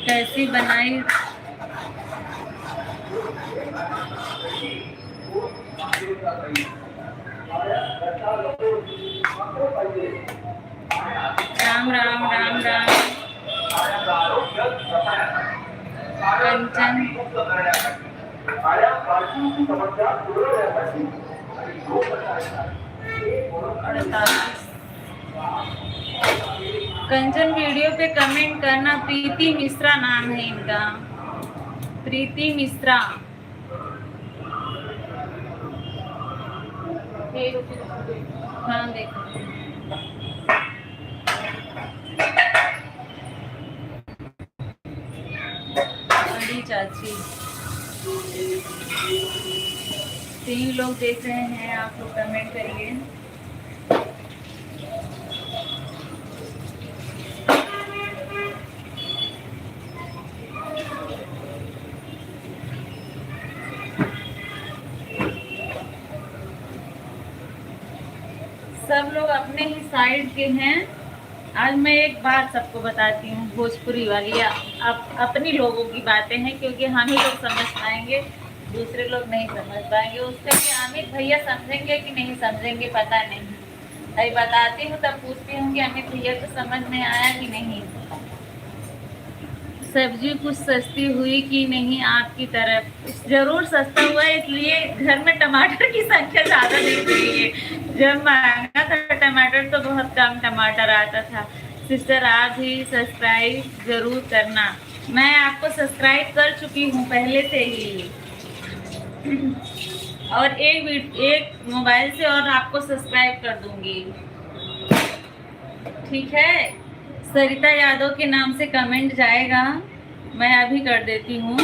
कैसी बनाई राम राम राम राम कंचन। कंचन वीडियो पे कमेंट करना। प्रीति मिश्रा नाम है इनका, प्रीति मिश्रा। हाँ देखो बड़ी चाची। 3 लोग देख रहे हैं, आप लोग कमेंट करिए। सब लोग अपने ही साइड के हैं। आज मैं एक बात सबको बताती हूँ भोजपुरी वाली। अपनी लोगों की बातें हैं क्योंकि हम ही लोग समझ पाएंगे, दूसरे लोग नहीं समझ पाएंगे। उसका कि अमित भैया समझेंगे कि नहीं समझेंगे पता नहीं। अभी बताती हूँ तब पूछती हूँ कि अमित भैया को समझ में आया कि नहीं। सब्जी कुछ सस्ती हुई कि नहीं आपकी तरफ? जरूर सस्ता हुआ है, इसलिए घर में टमाटर की संख्या ज़्यादा दिख रही है। जब महंगा था टमाटर तो बहुत कम टमाटर आता था। सिस्टर आप भी सब्सक्राइब जरूर करना। मैं आपको सब्सक्राइब कर चुकी हूँ पहले से ही, और एक मोबाइल से और आपको सब्सक्राइब कर दूंगी, ठीक है। सरिता यादव के नाम से कमेंट जाएगा, मैं अभी कर देती हूँ।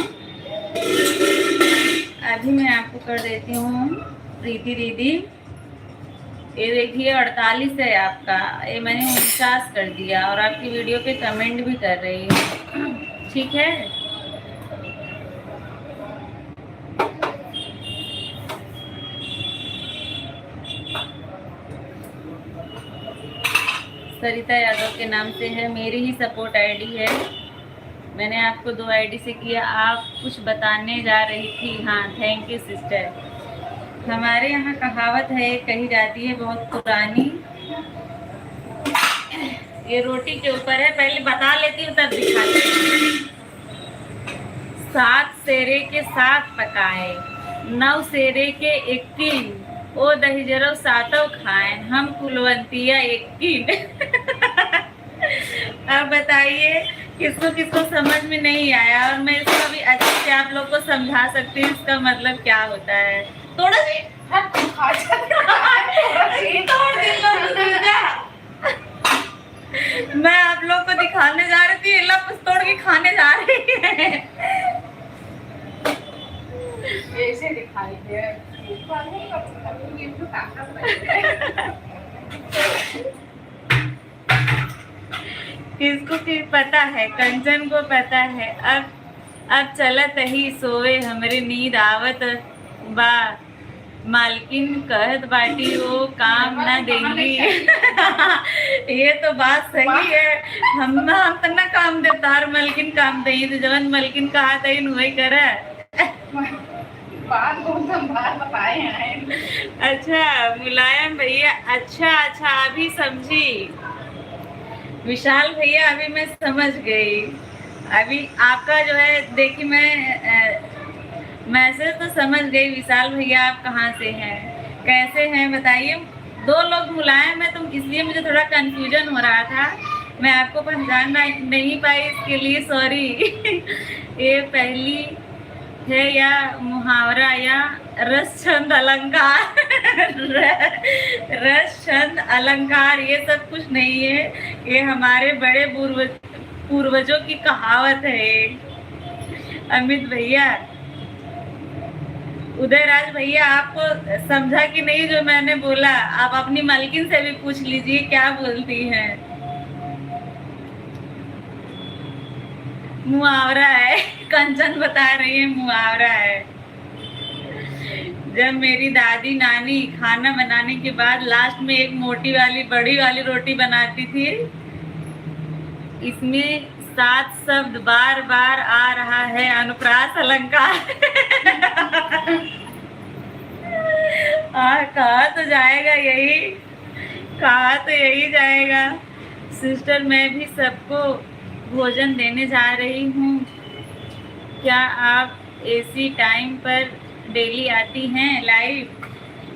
अभी मैं आपको कर देती हूँ प्रीति दीदी। ये देखिए 48 है आपका, ये मैंने 49 कर दिया और आपकी वीडियो पे कमेंट भी कर रही हूँ, ठीक है। सरिता यादव के नाम से है, मेरी ही सपोर्ट आईडी है। मैंने आपको 2 आईडी से किया। आप कुछ बताने जा रही थी? हाँ थैंक यू सिस्टर। हमारे यहाँ कहावत है, कही जाती है, बहुत पुरानी। ये रोटी के ऊपर है, पहले बता लेती हूँ तब दिखाती हूँ। 7 सेरे के 7 पकाए, 9 सेरे के 21, ओ दही जरो सातों खाएं, हम कुलवंतिया 21। अब बताइए किसको किसको समझ में नहीं आया, और मैं इसको अभी अच्छे से आप लोग को समझा सकती हूँ इसका मतलब क्या होता है। थोड़ा सी मैं आप लोग को दिखाने जा रही थी, इला कुछ तोड़ के खाने जा रही है। ऐसे दिखाई दे किसको फिर पता है, कंचन को पता है। अब चलत ही सोए हमरे नींद आवत बा, मालकिन कहत बाटी वो काम ना देंगी। ये तो बात सही है, हम तो ना काम देता, हर मलकिन काम दई, तो जवन मलकिन कहा तई वही कर। बात बहुत हम बात बताए हैं। अच्छा मुलायम भैया, अच्छा अभी समझी। विशाल भैया अभी मैं समझ गई। अभी आपका जो है देखिए, मैं मैसेज तो समझ गई। विशाल भैया आप कहाँ से हैं, कैसे हैं बताइए। 2 लोग मुलायम है, तो इसलिए मुझे थोड़ा कंफ्यूजन हो रहा था, मैं आपको पहचान नहीं पाई, इसके लिए सॉरी। ये पहली है या मुहावरा या रस छंद अलंकार। रस छंद अलंकार ये सब कुछ नहीं है, ये हमारे बड़े पूर्वजों की कहावत है। अमित भैया, उदयराज भैया, आपको समझा कि नहीं जो मैंने बोला? आप अपनी मालकिन से भी पूछ लीजिए क्या बोलती हैं। मुहावरा है, कंचन बता रही है मुहावरा है। जब मेरी दादी नानी खाना बनाने के बाद लास्ट में एक मोटी वाली बड़ी वाली रोटी बनाती थी, इसमें 7 शब्द बार बार आ रहा है, अनुप्रास अलंकार। कहा तो जाएगा यही, कहा तो यही जाएगा। सिस्टर मैं भी सबको भोजन देने जा रही हूँ, क्या आप इसी टाइम पर डेली आती हैं लाइव?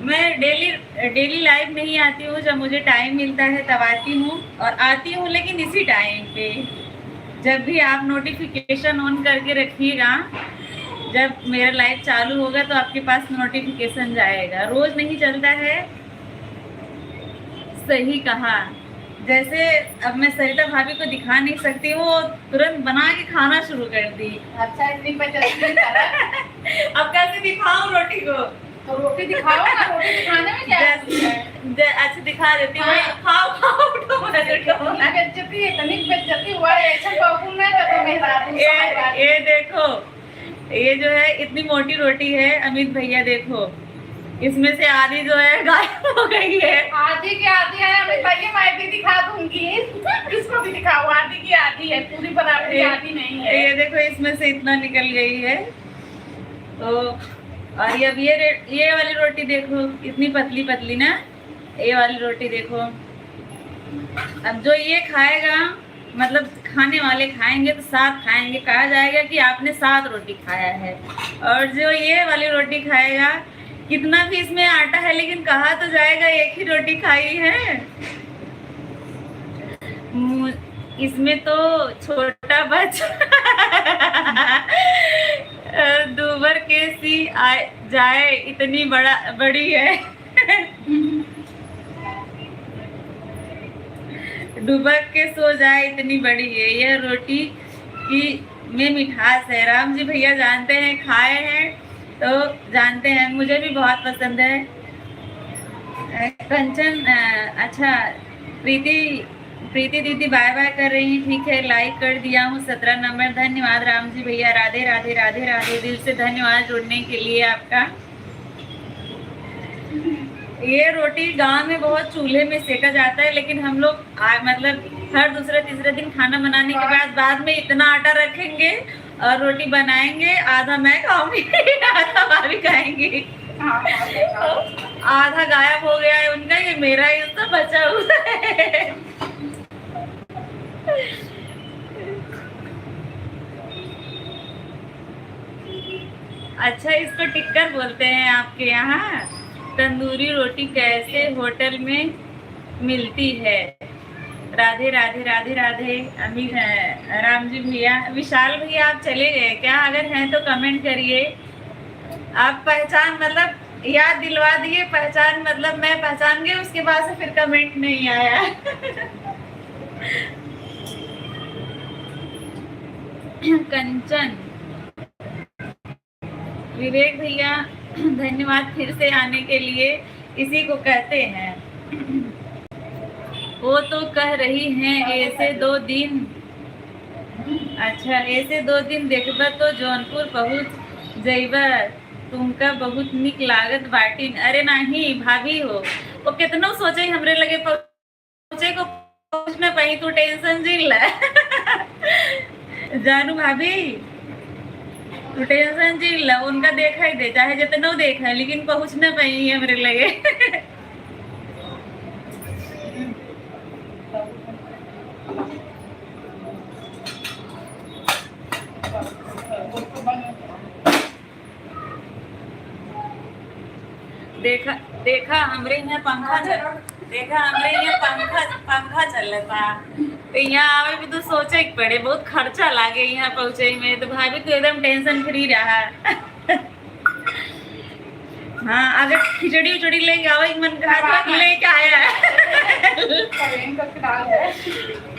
मैं डेली लाइव नहीं आती हूँ, जब मुझे टाइम मिलता है तब आती हूँ, और आती हूँ लेकिन इसी टाइम पे। जब भी आप नोटिफिकेशन ऑन करके रखिएगा, जब मेरा लाइव चालू होगा तो आपके पास नोटिफिकेशन जाएगा। रोज नहीं चलता है। सही कहा। जैसे अब मैं सरिता भाभी को दिखा नहीं सकती, वो तुरंत बना के खाना शुरू कर दी। अच्छा इतनी जल्दी अब कैसे दिखाऊं रोटी को? तो रोटी दिखाओ ना, रोटी दिखाने में क्या है? अच्छा दिखा देती हूँ। खाओ खाओ इतनी बेइज्जती हुआ है, ऐसा बाबू ना कर मेरा। ये देखो, ये जो है इतनी मोटी रोटी है अमित भैया, देखो इसमें से आधी जो है गायब हो गई है। आधी की आधी है अमित भैया, मैं भी दिखा दूंगी। इसको भी दिखाओ, आधी की आधी है, पूरी बराबर आधी नहीं है। ये देखो इसमें से इतना निकल गई है। तो और अब ये वाली रोटी देखो, इतनी पतली पतली ना, ये वाली रोटी देखो। अब जो ये खाएगा, मतलब खाने वाले खाएंगे तो 7 खाएंगे, कहा जाएगा कि आपने 7 रोटी खाया है। और जो ये वाली रोटी खाएगा, कितना भी इसमें आटा है लेकिन कहा तो जाएगा एक ही रोटी खाई है। इसमें तो छोटा बच्चा दूबर के सी जाए इतनी बड़ी है। डूबक के सो जाए इतनी बड़ी है। यह रोटी की में मिठास है। राम जी भैया जानते हैं, खाए हैं तो जानते हैं, मुझे भी बहुत पसंद है। कंचन अच्छा, प्रीति दीदी बाय बाय कर रही हैं, ठीक है, लाइक कर दिया हूँ 17 नंबर। धन्यवाद राम जी भैया, राधे राधे राधे राधे, दिल से धन्यवाद जुड़ने के लिए आपका। ये रोटी गांव में बहुत चूल्हे में सेका जाता है, लेकिन हम लोग मतलब हर दूसरे तीसरे दिन खाना बनाने के बाद में इतना आटा रखेंगे और रोटी बनाएंगे, आधा मैं खाऊंगी आधा भाभी खाएंगी। आधा गायब हो गया है उनका, ये मेरा हिस्सा बचा हुआ है। अच्छा, इसको टिक्कर बोलते हैं आपके यहाँ। तंदूरी रोटी कैसे होटल में मिलती है? राधे राधे राधे राधे। अभी राम जी भैया, विशाल भैया आप चले गए क्या? अगर हैं तो कमेंट करिए। आप पहचान मतलब याद दिलवा दिए, पहचान मतलब मैं पहचान गई, उसके बाद से फिर कमेंट नहीं आया। कंचन, विवेक भैया धन्यवाद फिर से आने के लिए। इसी को कहते हैं। वो तो कह रही हैं ऐसे 2 दिन। अच्छा, ऐसे 2 दिन देखबा तो जौनपुर पहुंच जइबा। तुमका बहुत निक लागत बाटिन। अरे नहीं भाभी हो, वो कितनो सोचे हमरे लगे पहुंचे को पहुंचना पाई, तू टेंशन जिल। जानू भाभी तू टेंशन जिल, उनका देखा ही दे, चाहे जितनो देखा, लेकिन पहुंच ना पाई हमरे लगे। देखा देखा हमरे यहाँ पंखा चल रहा। तो यहाँ आवे भी तो सोचे के पड़े, बहुत खर्चा लागे यहाँ पहुंचे में। तो भाभी तो एकदम टेंशन फ्री रहा। हाँ, अगर खिचड़ी उचड़ी लेके आवे मन कहा तो लेके आया।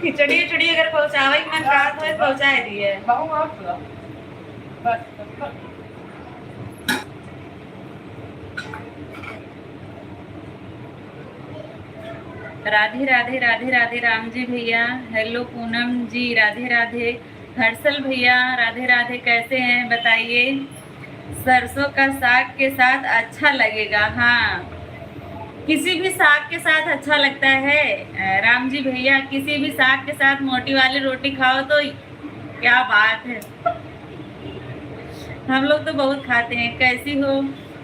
खिचड़ी उचड़ी अगर पहुंचावे मन कहा तो पहुंचा दिए। राधे राधे राधे राधे राम जी भैया। हेलो पूनम जी, राधे राधे। हर्षल भैया राधे राधे, कैसे हैं बताइए? सरसों का साग के साथ अच्छा लगेगा। हाँ, किसी भी साग के साथ अच्छा लगता है राम जी भैया। किसी भी साग के साथ मोटी वाली रोटी खाओ तो क्या बात है। हम लोग तो बहुत खाते हैं। कैसी हो?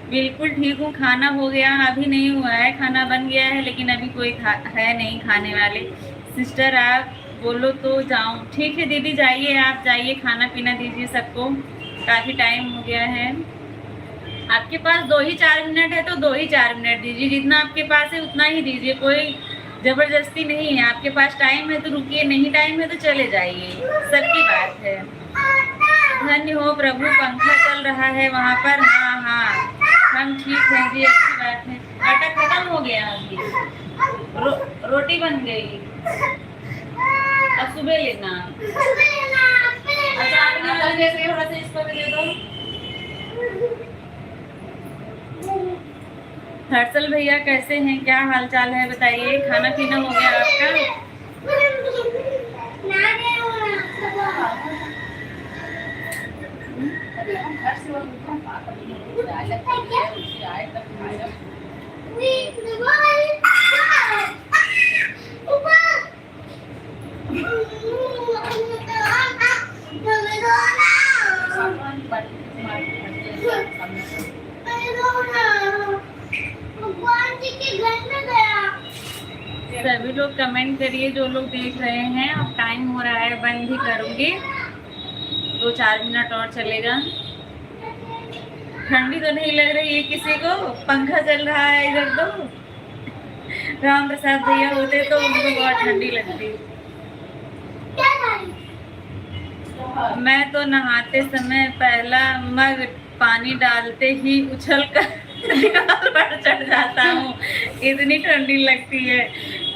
बिल्कुल ठीक हूँ। खाना हो गया? अभी नहीं हुआ है, खाना बन गया है लेकिन अभी कोई है नहीं खाने वाले। सिस्टर आप बोलो तो जाऊँ? ठीक है दीदी, जाइए, आप जाइए, खाना पीना दीजिए सबको, काफ़ी टाइम हो गया है। आपके पास 2 ही 4 मिनट है तो 2 ही 4 मिनट दीजिए, जितना आपके पास है उतना ही दीजिए, कोई जबरदस्ती नहीं है। आपके पास टाइम है तो रुकिए, नहीं टाइम है तो चले जाइए, सबकी बात है। धन्य हो प्रभु, पंखा चल रहा है वहाँ पर। हाँ हाँ, हम ठीक हैं जी, अच्छी बात है। आटा खत्म हो गया अभी, रोटी बन गई, अब सुबह लेना। अच्छा, आपने थोड़ा सा इसको भी दे दो। हर्षल भैया कैसे हैं, क्या हाल चाल है बताइए? खाना पीना हो गया आपका? सभी लोग कमेंट करिए जो लोग देख रहे हैं। अब टाइम हो रहा है, बंद भी करूँगी, 2-4 मिनट और चलेगा। ठंडी तो नहीं लग रही है किसी को, पंखा चल रहा है इधर। तो राम प्रसाद भैया होते तो उनको बहुत ठंडी लगती। मैं तो नहाते समय पहला मग पानी डालते ही उछल कर दीवार पर चढ़ जाता हूँ, इतनी ठंडी लगती है।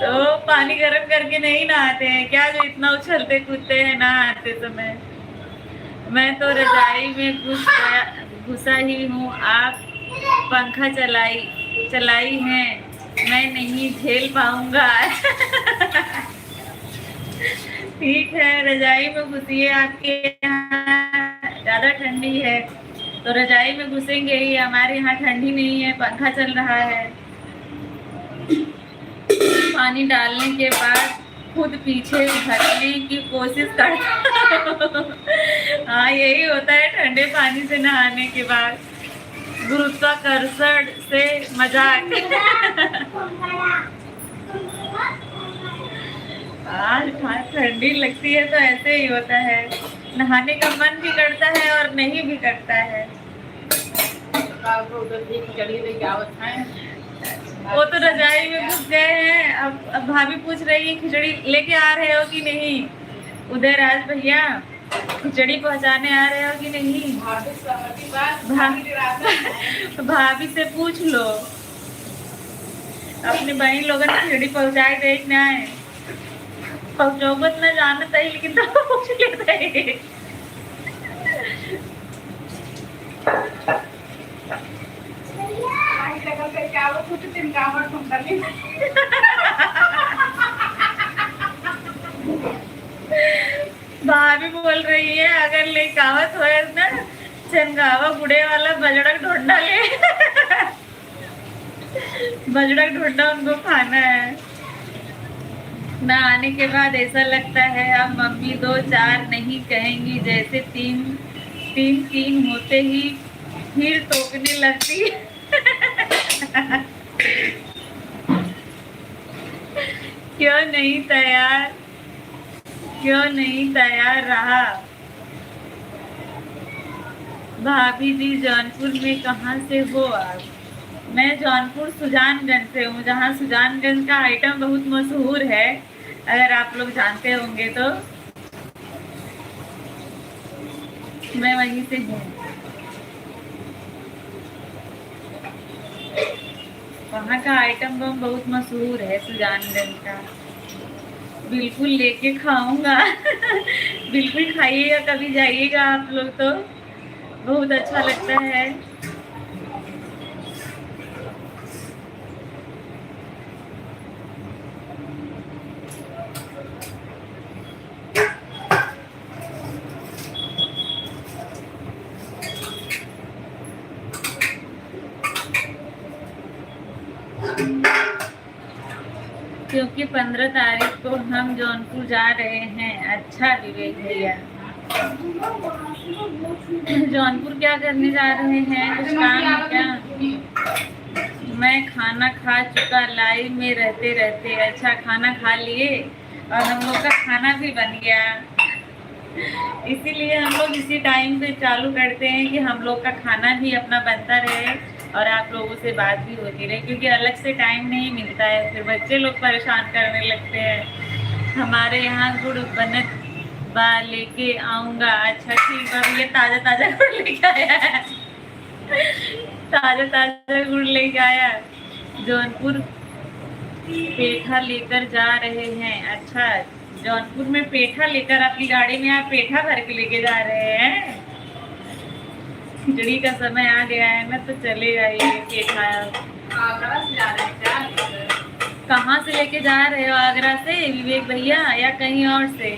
तो पानी गर्म करके नहीं नहाते हैं क्या, जो इतना उछलते कूदते हैं नहाते समय? मैं तो रजाई में घुसा ही हूँ, आप पंखा चलाई हैं, मैं नहीं झेल पाऊंगा। ठीक है, रजाई में घुसिए, आपके यहाँ ज़्यादा ठंडी है तो रजाई में घुसेंगे ही। हमारे यहाँ ठंडी नहीं है, पंखा चल रहा है। पानी डालने के बाद खुद पीछे हटने की कोशिश करता। हाँ, यही होता है ठंडे पानी से नहाने के बाद, गुरुत्वाकर्षण से मजाक। आज ठंडी लगती है तो ऐसे ही होता है, नहाने का मन भी करता है और नहीं भी करता है। उधर से खिचड़ी लेके आवत है। वो तो रजाई में घुस गए हैं। अब भाभी पूछ रही है खिचड़ी लेके आ रहे हो कि नहीं। उदयराज भैया खिचड़ी पहुंचाने आ रहे हो कि नहीं। भाभी से पूछ लो अपनी बहन लोगन की खिचड़ी पहुंचाए दे कि ना है। पहुंचोबत न जानत है लेकिन तो पूछ लेते हैं। भाभी बोल रही है अगर ले कावत हो ना चनगावा बुढ़े वाला बजड़क ढोंडा ले। बजड़क ढोंडा उनको खाना है ना। आने के बाद ऐसा लगता है अब मम्मी 2 4 नहीं कहेंगी, जैसे तीन तीन तीन होते ही फिर टोकने लगती। क्यों नहीं तैयार, क्यों नहीं तैयार रहा। भाभी जी जौनपुर में कहाँ से हो आप। मैं जौनपुर सुजानगंज से हूँ, जहाँ सुजानगंज का आइटम बहुत मशहूर है, अगर आप लोग जानते होंगे तो। मैं वहीं से हूँ। वहाँ का आइटम बम बहुत मशहूर है सुजानगंज का। बिल्कुल लेके खाऊंगा। बिल्कुल खाइएगा, कभी जाइएगा आप लोग तो बहुत अच्छा लगता है। क्योंकि 15 तारीख को हम जौनपुर जा रहे हैं। अच्छा विवेक भैया, जौनपुर क्या करने जा रहे हैं, कुछ काम है क्या। मैं खाना खा चुका, लाइव में रहते रहते। अच्छा खाना खा लिए और हम लोग का खाना भी बन गया, इसीलिए हम लोग इसी टाइम पे चालू करते हैं कि हम लोग का खाना भी अपना बनता रहे और आप लोगों से बात भी होती रहे, क्योंकि अलग से टाइम नहीं मिलता है, फिर बच्चे लोग परेशान करने लगते हैं। हमारे यहाँ गुड़ बनत बा, लेके आऊँगा। अच्छा ठीक है, ये ताज़ा ताज़ा गुड़ लेके आया है। ताज़ा ताज़ा गुड़ लेके आया। जौनपुर पेठा लेकर जा रहे हैं। अच्छा, जौनपुर में पेठा लेकर अपनी गाड़ी में आप पेठा भर के लेके जा रहे हैं। खिचड़ी का समय आ गया है ना, तो चलेगा ये पेठा। आगरा से जा रहे हैं क्या? कहाँ से लेके जा रहे हो, आगरा से विवेक भैया या कहीं और से।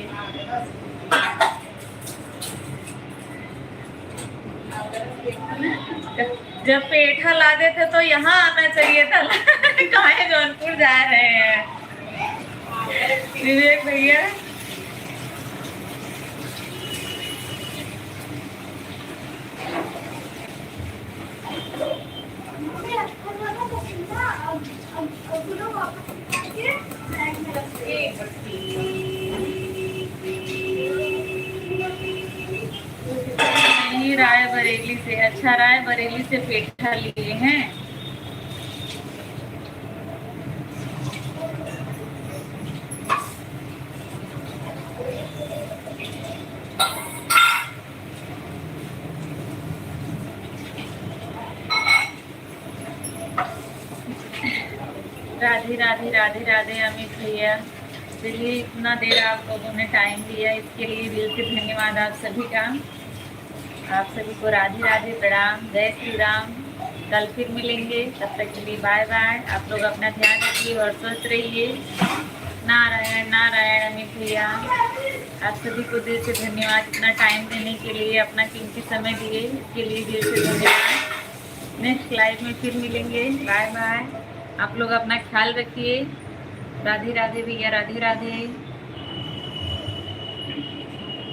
जब पेठा ला देते तो यहाँ आना चाहिए था। कहाँ जौनपुर जा रहे हैं विवेक भैया। नहीं, रायबरेली से। अच्छा, रायबरेली से पेठा लिए हैं। राधे राधे राधे राधे अमित भैया। चलिए, इतना देर आप लोगों ने टाइम दिया, इसके लिए दिल से धन्यवाद आप सभी का। आप सभी को राधे राधे प्रणाम, जय श्री राम। कल फिर मिलेंगे, तब तक के लिए बाय बाय। आप लोग अपना ध्यान रखिए और स्वस्थ रहिए। नारायण नारायण अमित भैया, आप सभी को दिल से धन्यवाद इतना टाइम देने के लिए, अपना कीमती समय दिए, इसके लिए दिल से धन्यवाद। नेक्स्ट लाइव में फिर मिलेंगे, बाय बाय। आप लोग अपना ख्याल रखिए। राधे राधे भैया, राधे राधे।